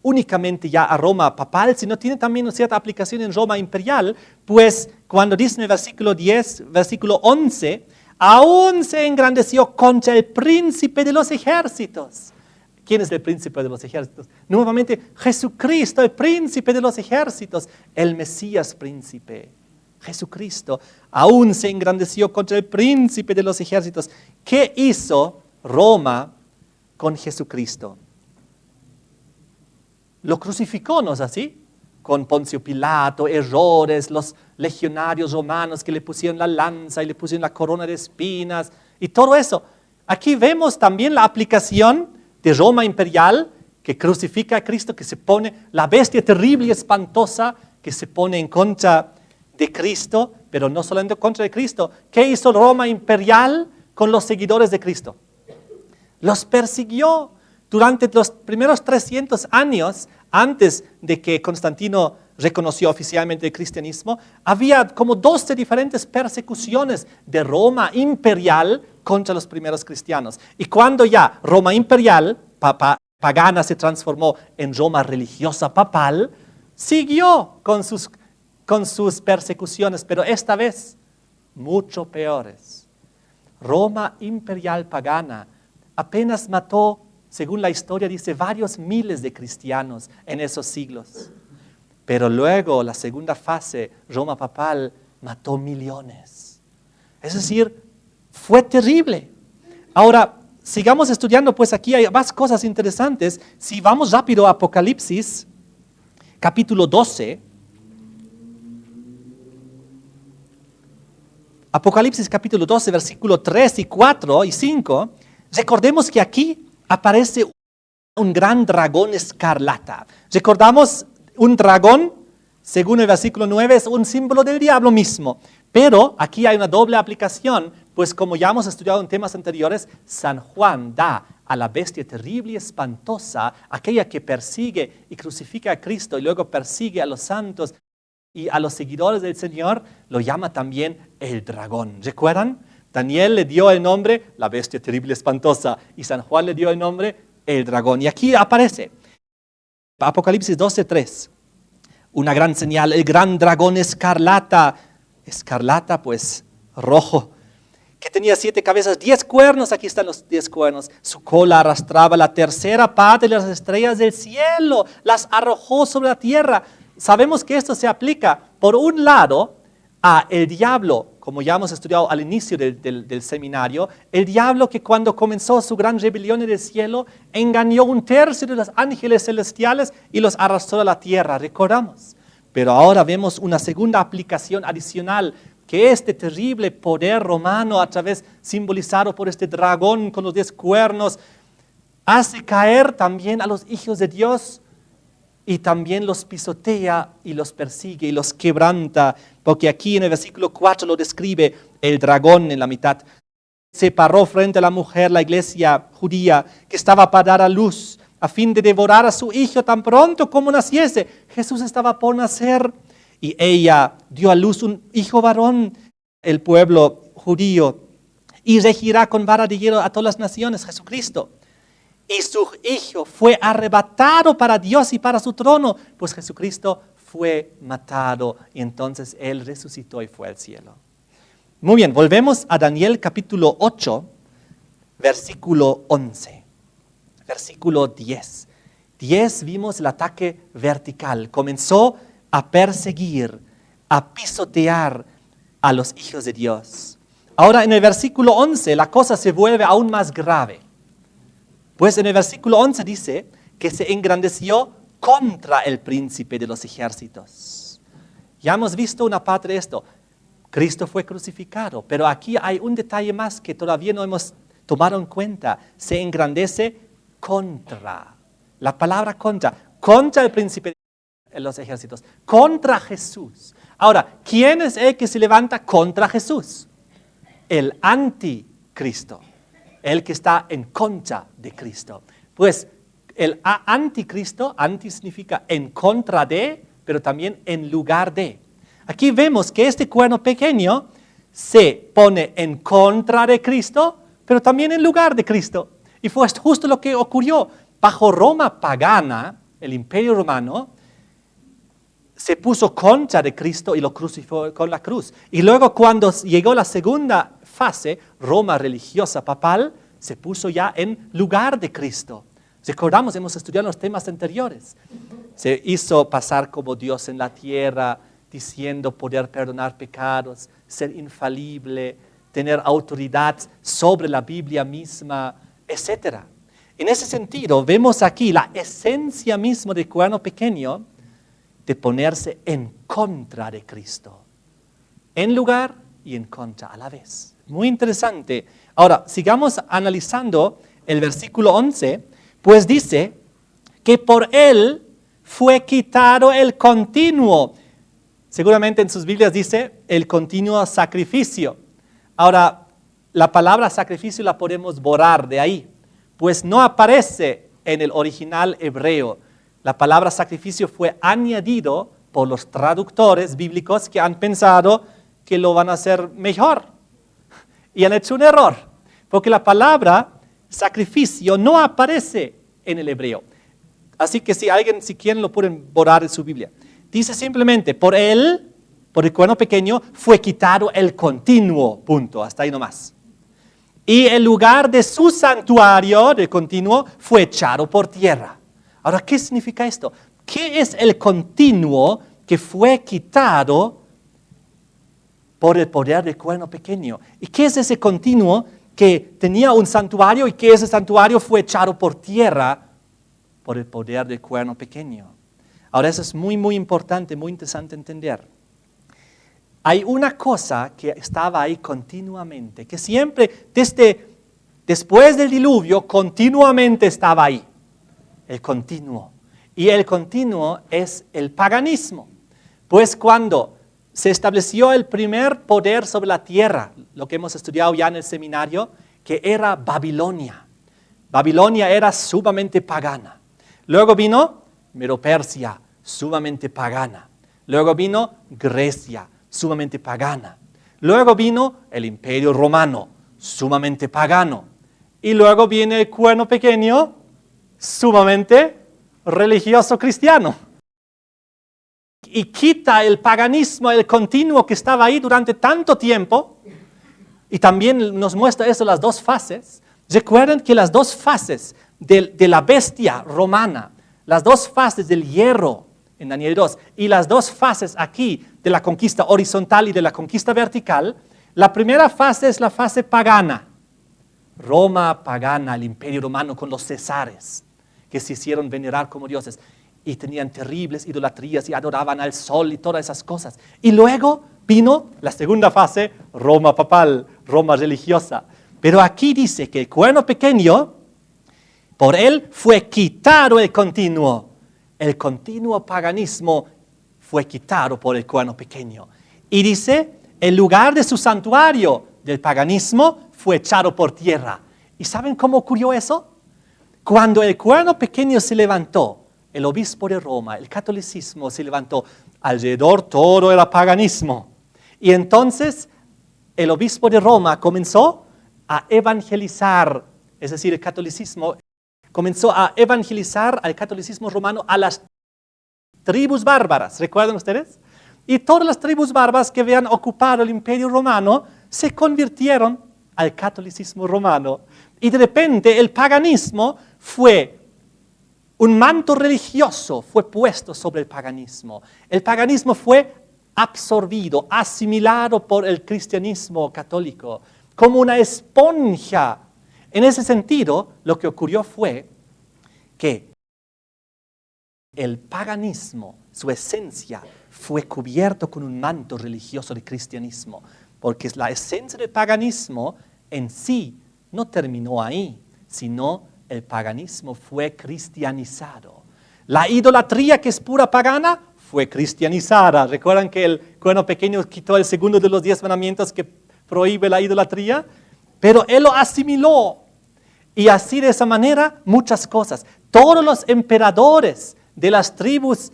únicamente ya a Roma papal, sino tiene también una cierta aplicación en Roma imperial, pues cuando dice en el versículo 10, versículo 11, aún se engrandeció contra el príncipe de los ejércitos. ¿Quién es el príncipe de los ejércitos? Nuevamente, Jesucristo, el príncipe de los ejércitos, el Mesías príncipe. Jesucristo aún se engrandeció contra el príncipe de los ejércitos. ¿Qué hizo Roma con Jesucristo? Lo crucificó, ¿no es así? Con Poncio Pilato, Herodes, los legionarios romanos que le pusieron la lanza y le pusieron la corona de espinas y todo eso. Aquí vemos también la aplicación de Roma imperial que crucifica a Cristo, que se pone la bestia terrible y espantosa que se pone en contra de Cristo, pero no solamente en contra de Cristo. ¿Qué hizo Roma imperial con los seguidores de Cristo? Los persiguió. Durante los primeros 300 años, antes de que Constantino reconoció oficialmente el cristianismo, había como 12 diferentes persecuciones de Roma imperial contra los primeros cristianos. Y cuando ya Roma imperial, pagana, se transformó en Roma religiosa papal, siguió con sus persecuciones, pero esta vez mucho peores. Roma imperial pagana apenas mató, según la historia dice, varios miles de cristianos en esos siglos. Pero luego, la segunda fase, Roma papal mató millones. Es decir, fue terrible. Ahora, sigamos estudiando, pues aquí hay más cosas interesantes. Si vamos rápido a Apocalipsis, capítulo 12. Apocalipsis capítulo 12, versículo 3 y 4 y 5. Recordemos que aquí aparece un gran dragón escarlata. Recordamos, un dragón, según el versículo 9, es un símbolo del diablo mismo. Pero aquí hay una doble aplicación, pues Pues como ya hemos estudiado en temas anteriores, San Juan da a la bestia terrible y espantosa, aquella que persigue y crucifica a Cristo y luego persigue a los santos y a los seguidores del Señor, lo llama también el dragón. ¿Recuerdan? Daniel le dio el nombre, la bestia terrible y espantosa, y San Juan le dio el nombre, el dragón. Y aquí aparece, Apocalipsis 12:3, una gran señal, el gran dragón escarlata, pues rojo, que tenía 7 cabezas, 10 cuernos, aquí están los 10 cuernos. Su cola arrastraba la tercera parte de las estrellas del cielo, las arrojó sobre la tierra. Sabemos que esto se aplica, por un lado, a el diablo, como ya hemos estudiado al inicio del seminario, el diablo que cuando comenzó su gran rebelión en el cielo, engañó 1/3 de los ángeles celestiales y los arrastró a la tierra, recordamos. Pero ahora vemos una segunda aplicación adicional, que este terrible poder romano, a través simbolizado por este dragón con los 10 cuernos, hace caer también a los hijos de Dios y también los pisotea y los persigue y los quebranta, porque aquí en el versículo 4 lo describe el dragón en la mitad. Se paró frente a la mujer, la iglesia judía, que estaba para dar a luz, a fin de devorar a su hijo tan pronto como naciese. Jesús estaba por nacer. Y ella dio a luz un hijo varón, el pueblo judío, y regirá con vara de hierro a todas las naciones, Jesucristo. Y su hijo fue arrebatado para Dios y para su trono, pues Jesucristo fue matado y entonces Él resucitó y fue al cielo. Muy bien, volvemos a Daniel capítulo 8, versículo 11, versículo 10. 10 vimos el ataque vertical, comenzó a perseguir, a pisotear a los hijos de Dios. Ahora en el versículo 11 la cosa se vuelve aún más grave. Pues en el versículo 11 dice que se engrandeció contra el príncipe de los ejércitos. Ya hemos visto una parte de esto. Cristo fue crucificado, pero aquí hay un detalle más que todavía no hemos tomado en cuenta. Se engrandece contra. La palabra contra el príncipe en los ejércitos, contra Jesús. Ahora, ¿quién es el que se levanta contra Jesús? El anticristo, el que está en contra de Cristo. Pues el anticristo, anti significa en contra de, pero también en lugar de. Aquí vemos que este cuerno pequeño se pone en contra de Cristo, pero también en lugar de Cristo. Y fue justo lo que ocurrió. Bajo Roma pagana, el imperio romano, se puso contra de Cristo y lo crucificó con la cruz. Y luego cuando llegó la segunda fase, Roma religiosa papal, se puso ya en lugar de Cristo. Recordamos, hemos estudiado los temas anteriores. Se hizo pasar como Dios en la tierra, diciendo poder perdonar pecados, ser infalible, tener autoridad sobre la Biblia misma, etc. En ese sentido, vemos aquí la esencia misma del cuerno pequeño, de ponerse en contra de Cristo, en lugar y en contra a la vez. Muy interesante. Ahora, sigamos analizando el versículo 11, pues dice que por él fue quitado el continuo. Seguramente en sus Biblias dice el continuo sacrificio. Ahora, la palabra sacrificio la podemos borrar de ahí, pues no aparece en el original hebreo. La palabra sacrificio fue añadido por los traductores bíblicos que han pensado que lo van a hacer mejor. Y han hecho un error, porque la palabra sacrificio no aparece en el hebreo. Así que si quieren lo pueden borrar de su Biblia. Dice simplemente, por el cuerno pequeño fue quitado el continuo, punto, hasta ahí nomás. Y el lugar de su santuario, del continuo, fue echado por tierra. Ahora, ¿qué significa esto? ¿Qué es el continuo que fue quitado por el poder del cuerno pequeño? ¿Y qué es ese continuo que tenía un santuario y que ese santuario fue echado por tierra por el poder del cuerno pequeño? Ahora, eso es muy, muy importante, muy interesante entender. Hay una cosa que estaba ahí continuamente, que siempre, después del diluvio, continuamente estaba ahí. El continuo. Y el continuo es el paganismo. Pues cuando se estableció el primer poder sobre la tierra, lo que hemos estudiado ya en el seminario, que era Babilonia. Babilonia era sumamente pagana. Luego vino Medo-Persia, sumamente pagana. Luego vino Grecia, sumamente pagana. Luego vino el Imperio Romano, sumamente pagano. Y luego viene el Cuerno Pequeño, sumamente religioso cristiano. Y quita el paganismo, el continuo que estaba ahí durante tanto tiempo. Y también nos muestra eso, las dos fases. Recuerden que las dos fases de la bestia romana, las dos fases del hierro en Daniel 2 y las dos fases aquí de la conquista horizontal y de la conquista vertical, la primera fase es la fase pagana. Roma pagana, el imperio romano con los cesares, que se hicieron venerar como dioses y tenían terribles idolatrías y adoraban al sol y todas esas cosas. Y luego vino la segunda fase, Roma papal, Roma religiosa. Pero aquí dice que el Cuerno Pequeño, por él fue quitado el continuo. El continuo paganismo fue quitado por el Cuerno Pequeño. Y dice, el lugar de su santuario del paganismo fue echado por tierra. ¿Y saben cómo ocurrió eso? Cuando el Cuerno Pequeño se levantó, el obispo de Roma, el catolicismo se levantó, alrededor todo era paganismo. Y entonces el obispo de Roma comenzó a evangelizar, es decir, el catolicismo comenzó a evangelizar al catolicismo romano a las tribus bárbaras, ¿recuerdan ustedes? Y todas las tribus bárbaras que habían ocupado el imperio romano se convirtieron al catolicismo romano. Y de repente el paganismo fue un manto religioso, fue puesto sobre el paganismo. El paganismo fue absorbido, asimilado por el cristianismo católico, como una esponja. En ese sentido, lo que ocurrió fue que el paganismo, su esencia, fue cubierto con un manto religioso de cristianismo, porque la esencia del paganismo en sí no terminó ahí, sino el paganismo fue cristianizado. La idolatría, que es pura pagana, fue cristianizada. ¿Recuerdan que el Cuerno Pequeño quitó el segundo de los 10 mandamientos que prohíbe la idolatría? Pero él lo asimiló. Y así de esa manera muchas cosas. Todos los emperadores de las tribus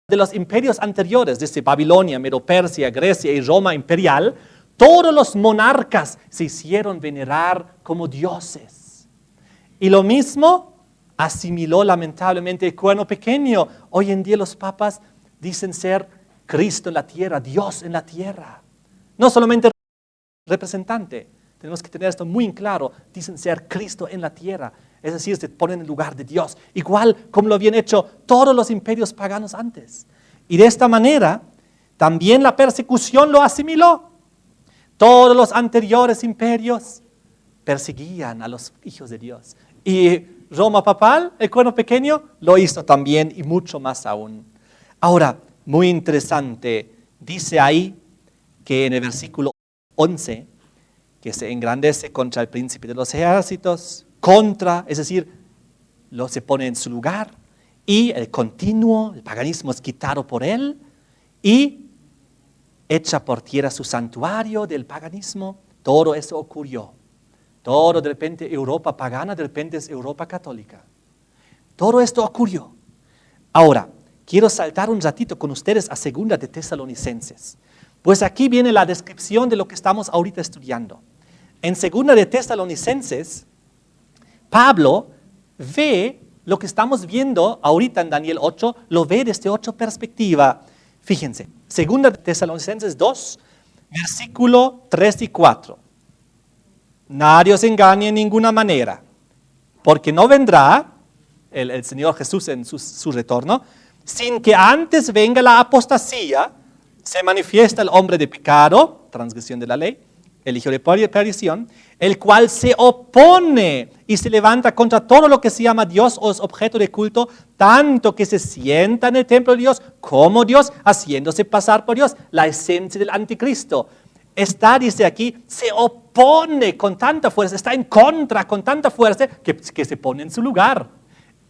de los imperios anteriores, desde Babilonia, Medo-Persia, Grecia y Roma imperial, todos los monarcas se hicieron venerar como dioses. Y lo mismo asimiló lamentablemente el Cuerno Pequeño. Hoy en día los papas dicen ser Cristo en la tierra, Dios en la tierra. No solamente representante, tenemos que tener esto muy en claro, dicen ser Cristo en la tierra. Es decir, se ponen en lugar de Dios, igual como lo habían hecho todos los imperios paganos antes. Y de esta manera, también la persecución lo asimiló. Todos los anteriores imperios perseguían a los hijos de Dios. Y Roma papal, el Cuerno Pequeño, lo hizo también y mucho más aún. Ahora, muy interesante, dice ahí que en el versículo 11, que se engrandece contra el príncipe de los ejércitos, es decir, se pone en su lugar, y el continuo, el paganismo es quitado por él, y echa por tierra su santuario del paganismo. Todo eso ocurrió. Todo de repente Europa pagana, de repente es Europa católica. Todo esto ocurrió. Ahora, quiero saltar un ratito con ustedes a 2 de Tesalonicenses. Pues aquí viene la descripción de lo que estamos ahorita estudiando. En 2 de Tesalonicenses, Pablo ve lo que estamos viendo ahorita en Daniel 8, lo ve desde otra perspectiva. Fíjense, 2 de Tesalonicenses 2, versículo 3 y 4. Nadie os engañe en ninguna manera, porque no vendrá el Señor Jesús en su retorno, sin que antes venga la apostasía, se manifiesta el hombre de pecado, transgresión de la ley, el hijo de perdición, el cual se opone y se levanta contra todo lo que se llama Dios o es objeto de culto, tanto que se sienta en el templo de Dios como Dios, haciéndose pasar por Dios, la esencia del anticristo. Dice aquí, se opone con tanta fuerza, está en contra con tanta fuerza que se pone en su lugar.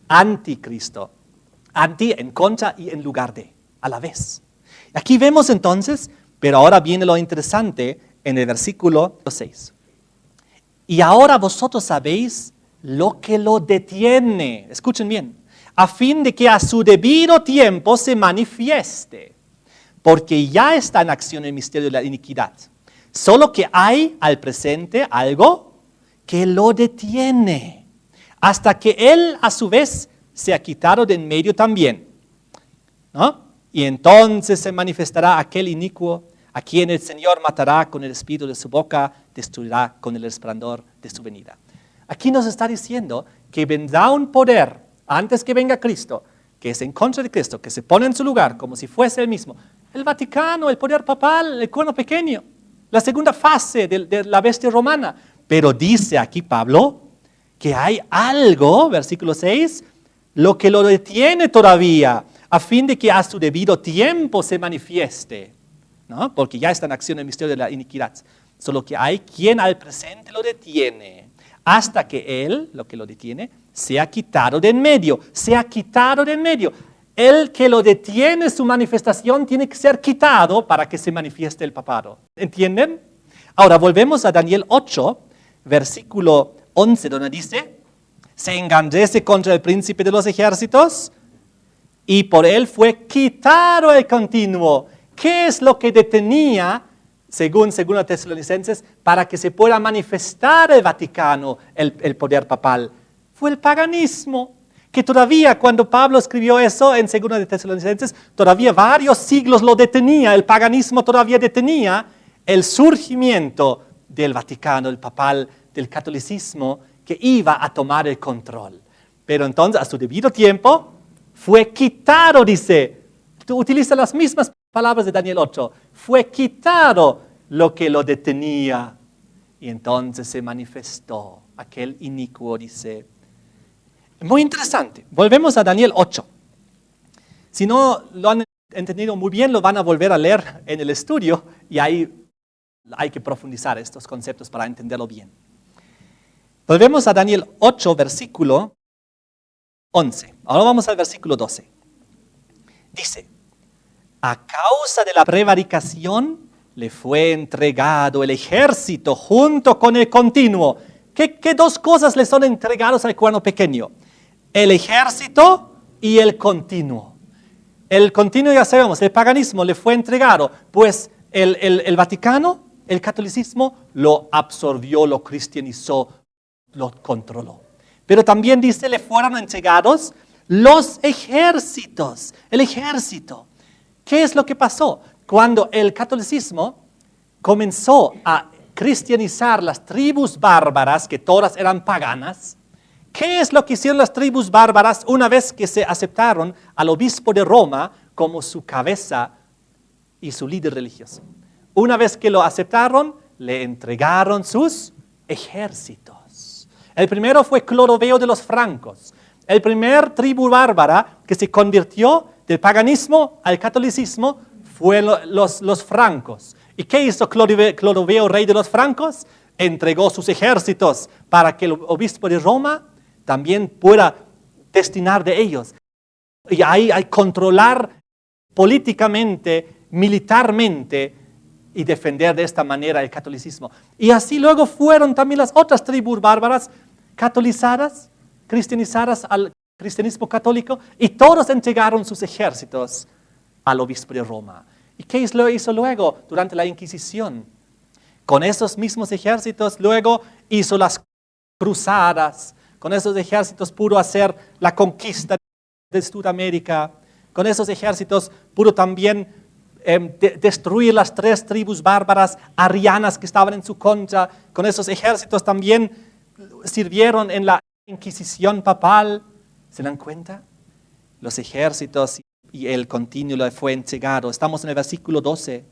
Anticristo. Anti, en contra y en lugar de, a la vez. Aquí vemos entonces Pero ahora viene lo interesante en el versículo 6. Y ahora vosotros sabéis lo que lo detiene. Escuchen bien. A fin de que a su debido tiempo se manifieste. Porque ya está en acción el misterio de la iniquidad. Solo que hay al presente algo que lo detiene. Hasta que él a su vez se ha quitado de en medio también. ¿No? Y entonces se manifestará aquel inicuo a quien el Señor matará con el espíritu de su boca, destruirá con el resplandor de su venida. Aquí nos está diciendo que vendrá un poder antes que venga Cristo, que es en contra de Cristo, que se pone en su lugar como si fuese el mismo. El Vaticano, el poder papal, el cuerno pequeño, la segunda fase de la bestia romana. Pero dice aquí Pablo que hay algo, versículo 6, lo que lo detiene todavía, a fin de que a su debido tiempo se manifieste, ¿no? Porque ya está en acción el misterio de la iniquidad. Solo que hay quien al presente lo detiene, hasta que él, lo que lo detiene, se ha quitado de en medio. Se ha quitado de en medio. El que lo detiene, su manifestación, tiene que ser quitado para que se manifieste el papado. ¿Entienden? Ahora volvemos a Daniel 8, versículo 11, donde dice: se engrandece contra el príncipe de los ejércitos y por él fue quitado el continuo. ¿Qué es lo que detenía, según 2 Tesalonicenses, para que se pueda manifestar el Vaticano, el poder papal? Fue el paganismo, que todavía cuando Pablo escribió eso en 2 Tesalonicenses, todavía varios siglos lo detenía, el paganismo todavía detenía el surgimiento del Vaticano, el papal, del catolicismo, que iba a tomar el control. Pero entonces, a su debido tiempo, fue quitado, dice, utiliza las mismas palabras de Daniel 8, fue quitado lo que lo detenía. Y entonces se manifestó aquel inicuo, dice. Muy interesante. Volvemos a Daniel 8. Si no lo han entendido muy bien, lo van a volver a leer en el estudio y ahí hay que profundizar estos conceptos para entenderlo bien. Volvemos a Daniel 8, versículo 11. Ahora vamos al versículo 12. Dice: a causa de la prevaricación le fue entregado el ejército junto con el continuo. ¿Qué dos cosas le son entregados al cuerno pequeño? El ejército y el continuo. El continuo ya sabemos, el paganismo le fue entregado, pues el Vaticano, el catolicismo, lo absorbió, lo cristianizó, lo controló. Pero también dice, le fueron entregados los ejércitos, el ejército. ¿Qué es lo que pasó? Cuando el catolicismo comenzó a cristianizar las tribus bárbaras, que todas eran paganas, ¿qué es lo que hicieron las tribus bárbaras una vez que se aceptaron al obispo de Roma como su cabeza y su líder religioso? Una vez que lo aceptaron, le entregaron sus ejércitos. El primero fue Clodoveo de los francos, el primer tribu bárbara que se convirtió del paganismo al catolicismo fue los francos. ¿Y qué hizo Clodoveo, rey de los francos? Entregó sus ejércitos para que el obispo de Roma también pueda destinar de ellos. Y ahí hay controlar políticamente, militarmente y defender de esta manera el catolicismo. Y así luego fueron también las otras tribus bárbaras catolizadas, cristianizadas al cristianismo católico, y todos entregaron sus ejércitos al obispo de Roma. ¿Y qué hizo luego durante la Inquisición? Con esos mismos ejércitos luego hizo las cruzadas, con esos ejércitos pudo hacer la conquista de Sudamérica, con esos ejércitos pudo también destruir las 3 tribus bárbaras arianas que estaban en su contra, con esos ejércitos también sirvieron en la Inquisición papal. ¿Se dan cuenta? Los ejércitos y el continuo le fue entregado. Estamos en el versículo 12.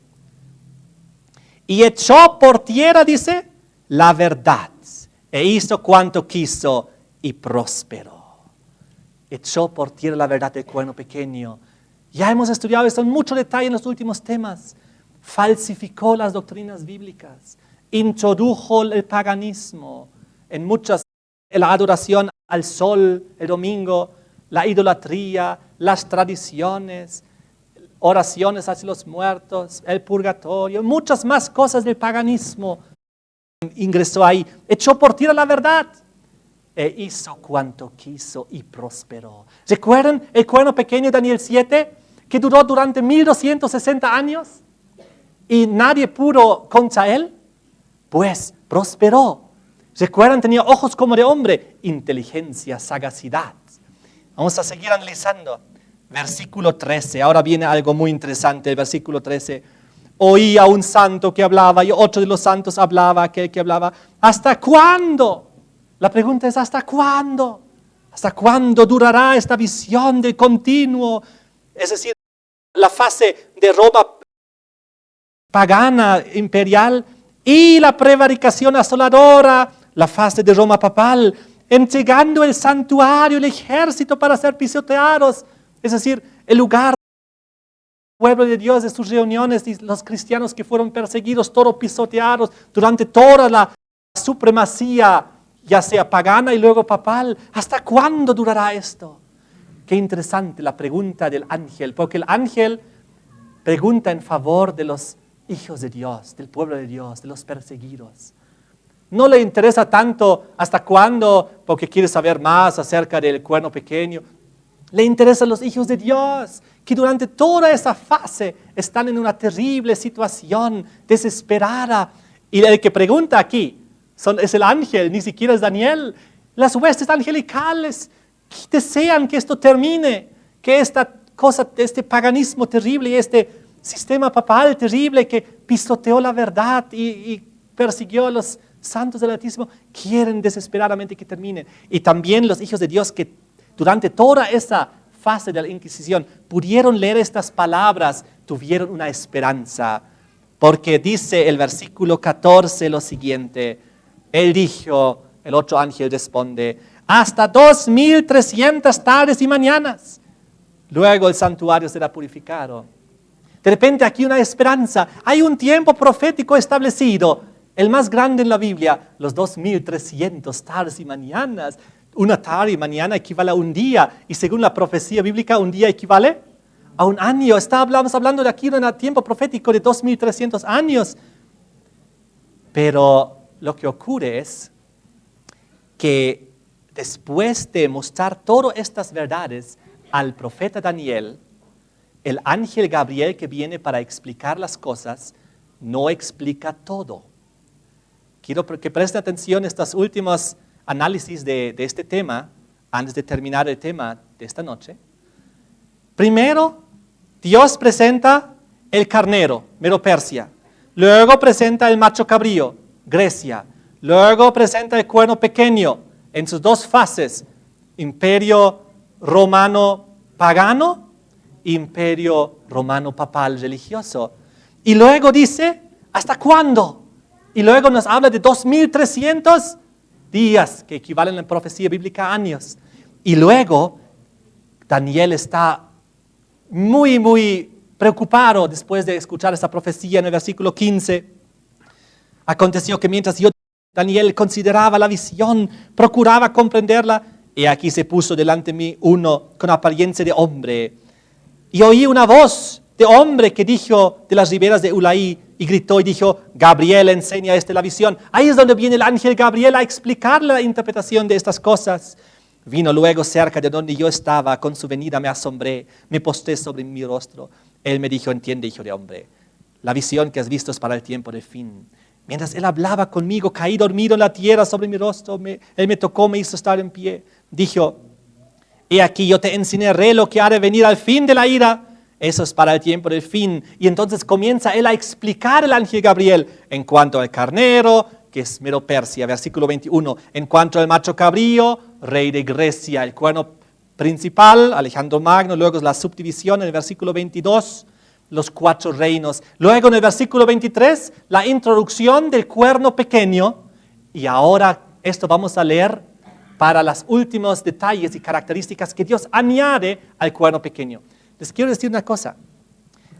Y echó por tierra, dice, la verdad, e hizo cuanto quiso y prosperó. Echó por tierra la verdad del cuerno pequeño. Ya hemos estudiado esto en mucho detalle en los últimos temas. Falsificó las doctrinas bíblicas, introdujo el paganismo en muchas, la adoración al sol el domingo, la idolatría, las tradiciones, oraciones hacia los muertos, el purgatorio, muchas más cosas del paganismo. Ingresó ahí, echó por tierra la verdad e hizo cuanto quiso y prosperó. ¿Recuerdan el cuerno pequeño de Daniel 7 que duró durante 1260 años y nadie pudo contra él? Pues prosperó. ¿Recuerdan? Tenía ojos como de hombre, inteligencia, sagacidad. Vamos a seguir analizando. Versículo 13, ahora viene algo muy interesante, el versículo 13. Oí a un santo que hablaba y otro de los santos hablaba, aquel que hablaba. ¿Hasta cuándo? La pregunta es, ¿hasta cuándo? ¿Hasta cuándo durará esta visión del continuo? Es decir, la fase de Roma pagana, imperial, y la prevaricación asoladora, la fase de Roma papal, entregando el santuario, el ejército para ser pisoteados. Es decir, el lugar del pueblo de Dios, de sus reuniones, y los cristianos que fueron perseguidos, todos pisoteados durante toda la supremacía, ya sea pagana y luego papal. ¿Hasta cuándo durará esto? Qué interesante la pregunta del ángel, porque el ángel pregunta en favor de los hijos de Dios, del pueblo de Dios, de los perseguidos. No le interesa tanto hasta cuándo, porque quiere saber más acerca del cuerno pequeño. Le interesan los hijos de Dios, que durante toda esa fase están en una terrible situación, desesperada. Y el que pregunta aquí es el ángel, ni siquiera es Daniel. Las huestes angelicales desean que esto termine, que esta cosa, este paganismo terrible y este sistema papal terrible que pisoteó la verdad y persiguió a los santos del Altísimo, quieren desesperadamente que termine. Y también los hijos de Dios que durante toda esa fase de la Inquisición pudieron leer estas palabras, tuvieron una esperanza, porque dice el versículo 14 lo siguiente: Él dijo, el otro ángel responde, hasta 2300 tardes y mañanas, luego el santuario será purificado. De repente aquí una esperanza, hay un tiempo profético establecido, el más grande en la Biblia, los 2300 tardes y mañanas. Una tarde y mañana equivale a un día, y según la profecía bíblica, un día equivale a un año. Estamos hablando de aquí de un tiempo profético de 2300 años. Pero lo que ocurre es que después de mostrar todas estas verdades al profeta Daniel, el ángel Gabriel que viene para explicar las cosas no explica todo. Quiero que presten atención a estos últimos análisis de este tema, antes de terminar el tema de esta noche. Primero, Dios presenta el carnero, Medo-Persia. Luego presenta el macho cabrío, Grecia. Luego presenta el cuerno pequeño en sus dos fases, imperio romano pagano, imperio romano papal religioso. Y luego dice, ¿hasta cuándo? Y luego nos habla de 2300 días, que equivalen en profecía bíblica a años. Y luego Daniel está muy preocupado después de escuchar esta profecía en el versículo 15. Aconteció que mientras Daniel consideraba la visión, procuraba comprenderla, y aquí se puso delante de mí uno con apariencia de hombre. Y oí una voz de hombre que dijo de las riberas de Ulaí, y gritó y dijo, Gabriel enseña la visión. Ahí es donde viene el ángel Gabriel a explicarle la interpretación de estas cosas. Vino luego cerca de donde yo estaba, con su venida me asombré, me posté sobre mi rostro. Él me dijo, entiende, hijo de hombre, la visión que has visto es para el tiempo del fin. Mientras él hablaba conmigo, caí dormido en la tierra sobre mi rostro, él me tocó, me hizo estar en pie. Dijo, he aquí yo te enseñaré lo que ha de venir al fin de la ira. Eso es para el tiempo del fin. Y entonces comienza él a explicar el ángel Gabriel en cuanto al carnero, que es Medo-Persia, versículo 21. En cuanto al macho cabrío, rey de Grecia, el cuerno principal, Alejandro Magno. Luego la subdivisión en el versículo 22, los 4 reinos. Luego en el versículo 23, la introducción del cuerno pequeño. Y ahora esto vamos a leer para los últimos detalles y características que Dios añade al cuerno pequeño. Les quiero decir una cosa,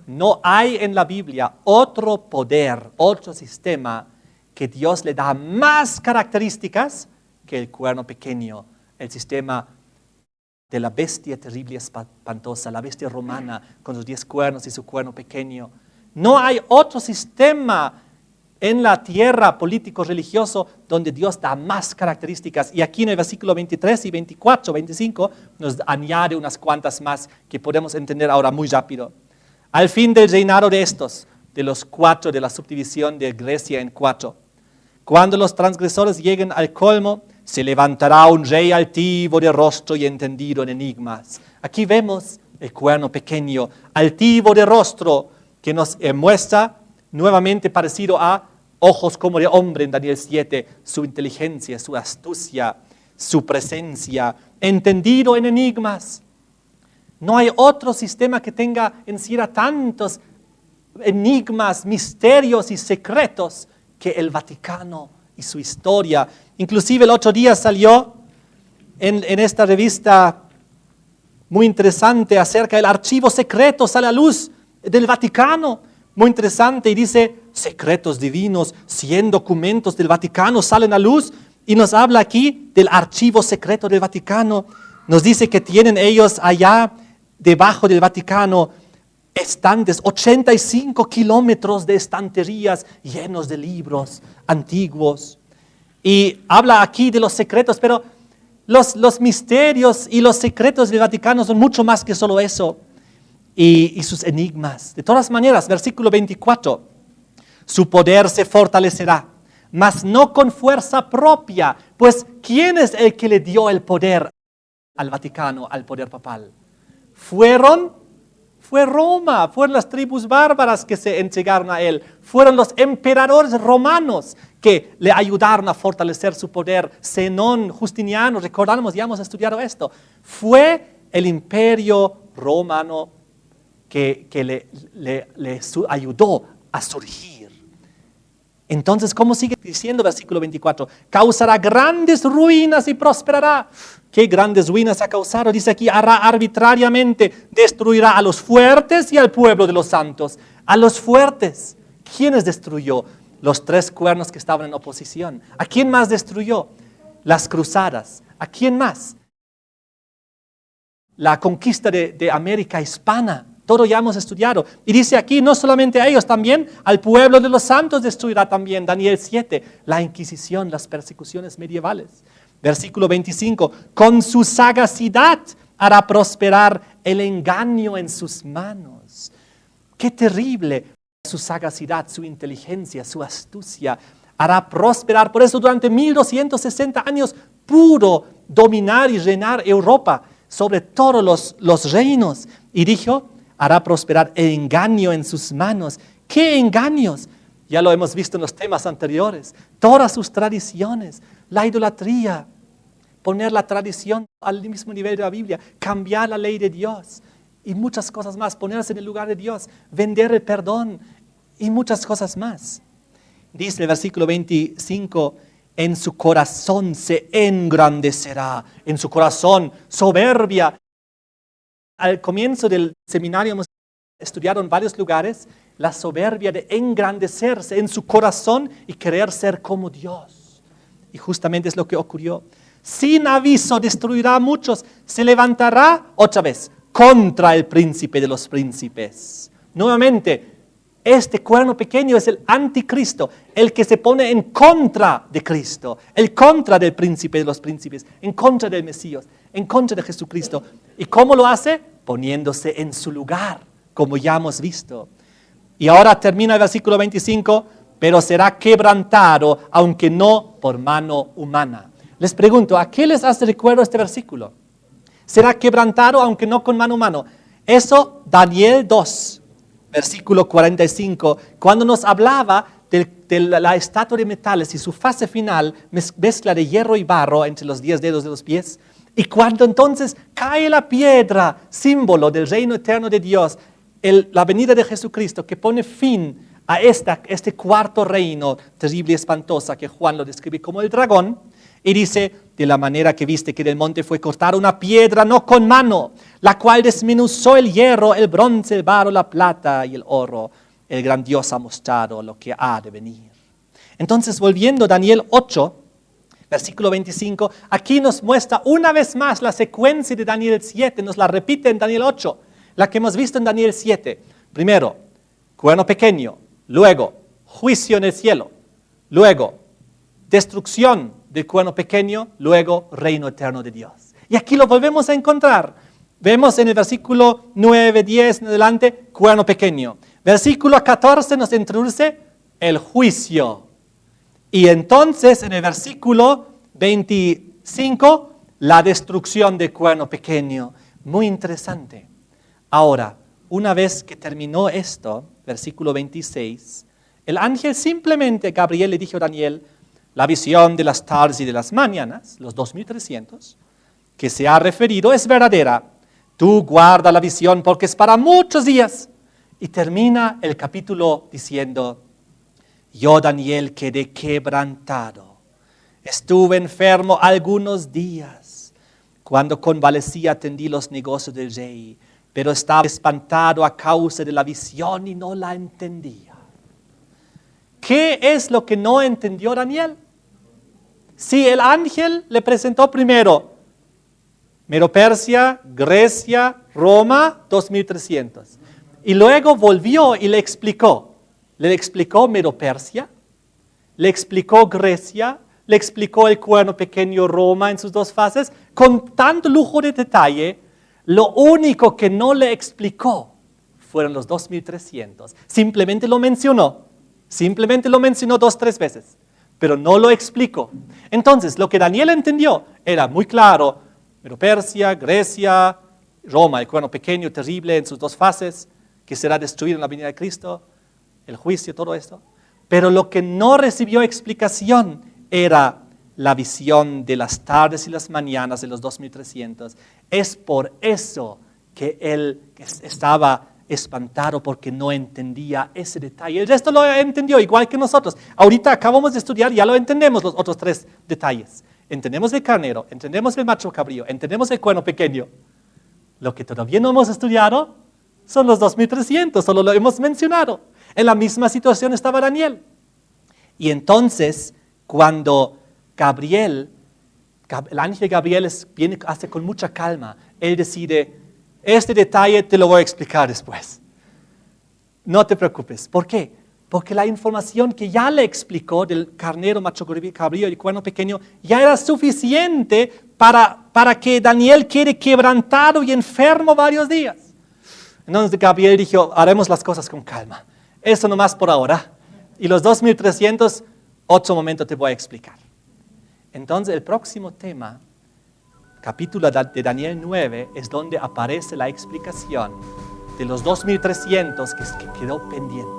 no hay en la Biblia otro poder, otro sistema que Dios le da más características que el cuerno pequeño, el sistema de la bestia terrible y espantosa, la bestia romana con sus 10 cuernos y su cuerno pequeño. No hay otro sistema en la tierra político-religioso donde Dios da más características. Y aquí en el versículo 23 y 24, 25, nos añade unas cuantas más que podemos entender ahora muy rápido. Al fin del reinado de estos, de los 4, de la subdivisión de Grecia en 4, cuando los transgresores lleguen al colmo, se levantará un rey altivo de rostro y entendido en enigmas. Aquí vemos el cuerno pequeño, altivo de rostro, que nos muestra nuevamente parecido a ojos como de hombre en Daniel 7, su inteligencia, su astucia, su presencia, entendido en enigmas. No hay otro sistema que tenga en sí tantos enigmas, misterios y secretos que el Vaticano y su historia. Inclusive el otro día salió en esta revista muy interesante acerca del archivo secreto, sale a luz del Vaticano, muy interesante, y dice, secretos divinos, 100 documentos del Vaticano salen a luz, y nos habla aquí del archivo secreto del Vaticano. Nos dice que tienen ellos allá, debajo del Vaticano, estantes, 85 kilómetros de estanterías llenos de libros antiguos. Y habla aquí de los secretos, pero los misterios y los secretos del Vaticano son mucho más que solo eso. Y sus enigmas. De todas maneras, versículo 24, su poder se fortalecerá, mas no con fuerza propia. Pues, ¿quién es el que le dio el poder al Vaticano, al poder papal? Fue Roma, fueron las tribus bárbaras que se entregaron a él, fueron los emperadores romanos que le ayudaron a fortalecer su poder. Zenón, Justiniano, recordamos, ya hemos estudiado esto. Fue el imperio romano que le ayudó a surgir. Entonces, ¿cómo sigue diciendo versículo 24? Causará grandes ruinas y prosperará. ¿Qué grandes ruinas ha causado? Dice aquí, hará arbitrariamente, destruirá a los fuertes y al pueblo de los santos. A los fuertes. ¿Quiénes destruyó? Los 3 cuernos que estaban en oposición. ¿A quién más destruyó? Las cruzadas. ¿A quién más? La conquista de América hispana. Todo ya hemos estudiado. Y dice aquí, no solamente a ellos, también al pueblo de los santos destruirá también. Daniel 7, la Inquisición, las persecuciones medievales. Versículo 25, con su sagacidad hará prosperar el engaño en sus manos. Qué terrible. Su sagacidad, su inteligencia, su astucia hará prosperar. Por eso durante 1260 años pudo dominar y reinar Europa sobre todos los reinos. Y dijo, hará prosperar el engaño en sus manos. ¿Qué engaños? Ya lo hemos visto en los temas anteriores. Todas sus tradiciones, la idolatría, poner la tradición al mismo nivel de la Biblia, cambiar la ley de Dios y muchas cosas más, ponerse en el lugar de Dios, vender el perdón y muchas cosas más. Dice el versículo 25, en su corazón se engrandecerá, en su corazón soberbia. Al comienzo del seminario hemos estudiado en varios lugares la soberbia de engrandecerse en su corazón y querer ser como Dios. Y justamente es lo que ocurrió. Sin aviso destruirá a muchos, se levantará otra vez contra el príncipe de los príncipes. Nuevamente, este cuerno pequeño es el anticristo, el que se pone en contra de Cristo, el contra del príncipe de los príncipes, en contra del Mesías, en contra de Jesucristo. ¿Y cómo lo hace? Poniéndose en su lugar, como ya hemos visto. Y ahora termina el versículo 25, pero será quebrantado, aunque no por mano humana. Les pregunto, ¿a qué les hace recuerdo este versículo? Será quebrantado, aunque no con mano humana. Eso, Daniel 2. Versículo 45, cuando nos hablaba de la estatua de metales y su fase final, mezcla de hierro y barro entre los 10 dedos de los pies, y cuando entonces cae la piedra, símbolo del reino eterno de Dios, la venida de Jesucristo que pone fin a este cuarto reino terrible y espantosa que Juan lo describe como el dragón, y dice, de la manera que viste que del monte fue cortada una piedra no con mano, la cual desmenuzó el hierro, el bronce, el barro, la plata y el oro. El gran Dios ha mostrado lo que ha de venir. Entonces, volviendo a Daniel 8, Versículo 25, aquí nos muestra una vez más la secuencia de Daniel 7, nos la repite en Daniel 8, la que hemos visto en Daniel 7. Primero, cuerno pequeño, luego, juicio en el cielo, luego, destrucción del cuerno pequeño, luego, reino eterno de Dios. Y aquí lo volvemos a encontrar. Vemos en el versículo 9, 10 en adelante, cuerno pequeño. Versículo 14 nos introduce el juicio. Y entonces en el versículo 25, la destrucción del cuerno pequeño. Muy interesante. Ahora, una vez que terminó esto, versículo 26, el ángel simplemente, Gabriel le dijo a Daniel, la visión de las tardes y de las mañanas, los 2300, que se ha referido es verdadera. Tú guarda la visión porque es para muchos días. Y termina el capítulo diciendo, yo, Daniel, quedé quebrantado. Estuve enfermo algunos días. Cuando convalecí atendí los negocios del rey, pero estaba espantado a causa de la visión y no la entendía. ¿Qué es lo que no entendió Daniel? Si el ángel le presentó primero Medo-Persia, Grecia, Roma, 2300. Y luego volvió y le explicó. Le explicó Medo-Persia, le explicó Grecia, le explicó el cuerno pequeño Roma en sus dos fases, con tanto lujo de detalle. Lo único que no le explicó fueron los 2300. Simplemente lo mencionó 2 o 3 veces, pero no lo explicó. Entonces, lo que Daniel entendió era muy claro: Medo-Persia, Grecia, Roma, el cuerno pequeño terrible en sus 2 fases, que será destruido en la venida de Cristo, el juicio, todo esto. Pero lo que no recibió explicación era la visión de las tardes y las mañanas de los 2300. Es por eso que él estaba espantado, porque no entendía ese detalle. El resto lo entendió igual que nosotros. Ahorita acabamos de estudiar, ya lo entendemos los otros 3 detalles. Entendemos el carnero, entendemos el macho cabrío, entendemos el cuerno pequeño. Lo que todavía no hemos estudiado son los 2300, solo lo hemos mencionado. En la misma situación estaba Daniel. Y entonces, cuando el ángel Gabriel viene, hace con mucha calma, él decide, este detalle te lo voy a explicar después. No te preocupes. ¿Por qué? Porque la información que ya le explicó del carnero, macho cabrío y cuerno pequeño ya era suficiente para que Daniel quede quebrantado y enfermo varios días. Entonces Gabriel dijo, haremos las cosas con calma. Eso nomás por ahora. Y los 2300, otro momento te voy a explicar. Entonces el próximo tema, capítulo de Daniel 9, es donde aparece la explicación de los 2300 que quedó pendiente.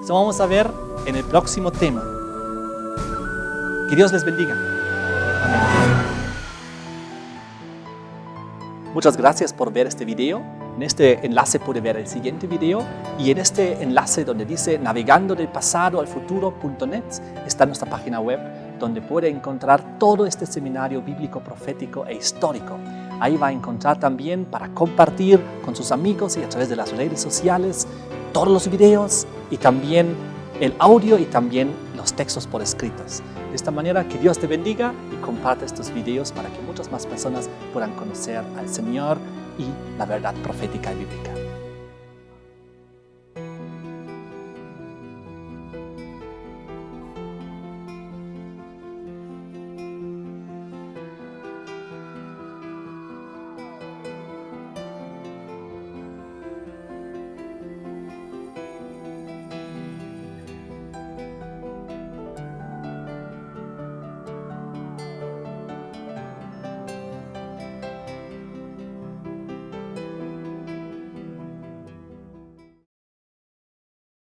Eso vamos a ver en el próximo tema. Que Dios les bendiga. Amén. Muchas gracias por ver este video. En este enlace puede ver el siguiente video, y en este enlace donde dice navegando del pasado al futuro.net está nuestra página web, donde puede encontrar todo este seminario bíblico, profético e histórico. Ahí va a encontrar también para compartir con sus amigos y a través de las redes sociales todos los videos, y también el audio y también los textos por escritos. De esta manera, que Dios te bendiga y comparte estos videos para que muchas más personas puedan conocer al Señor y la verdad profética y bíblica.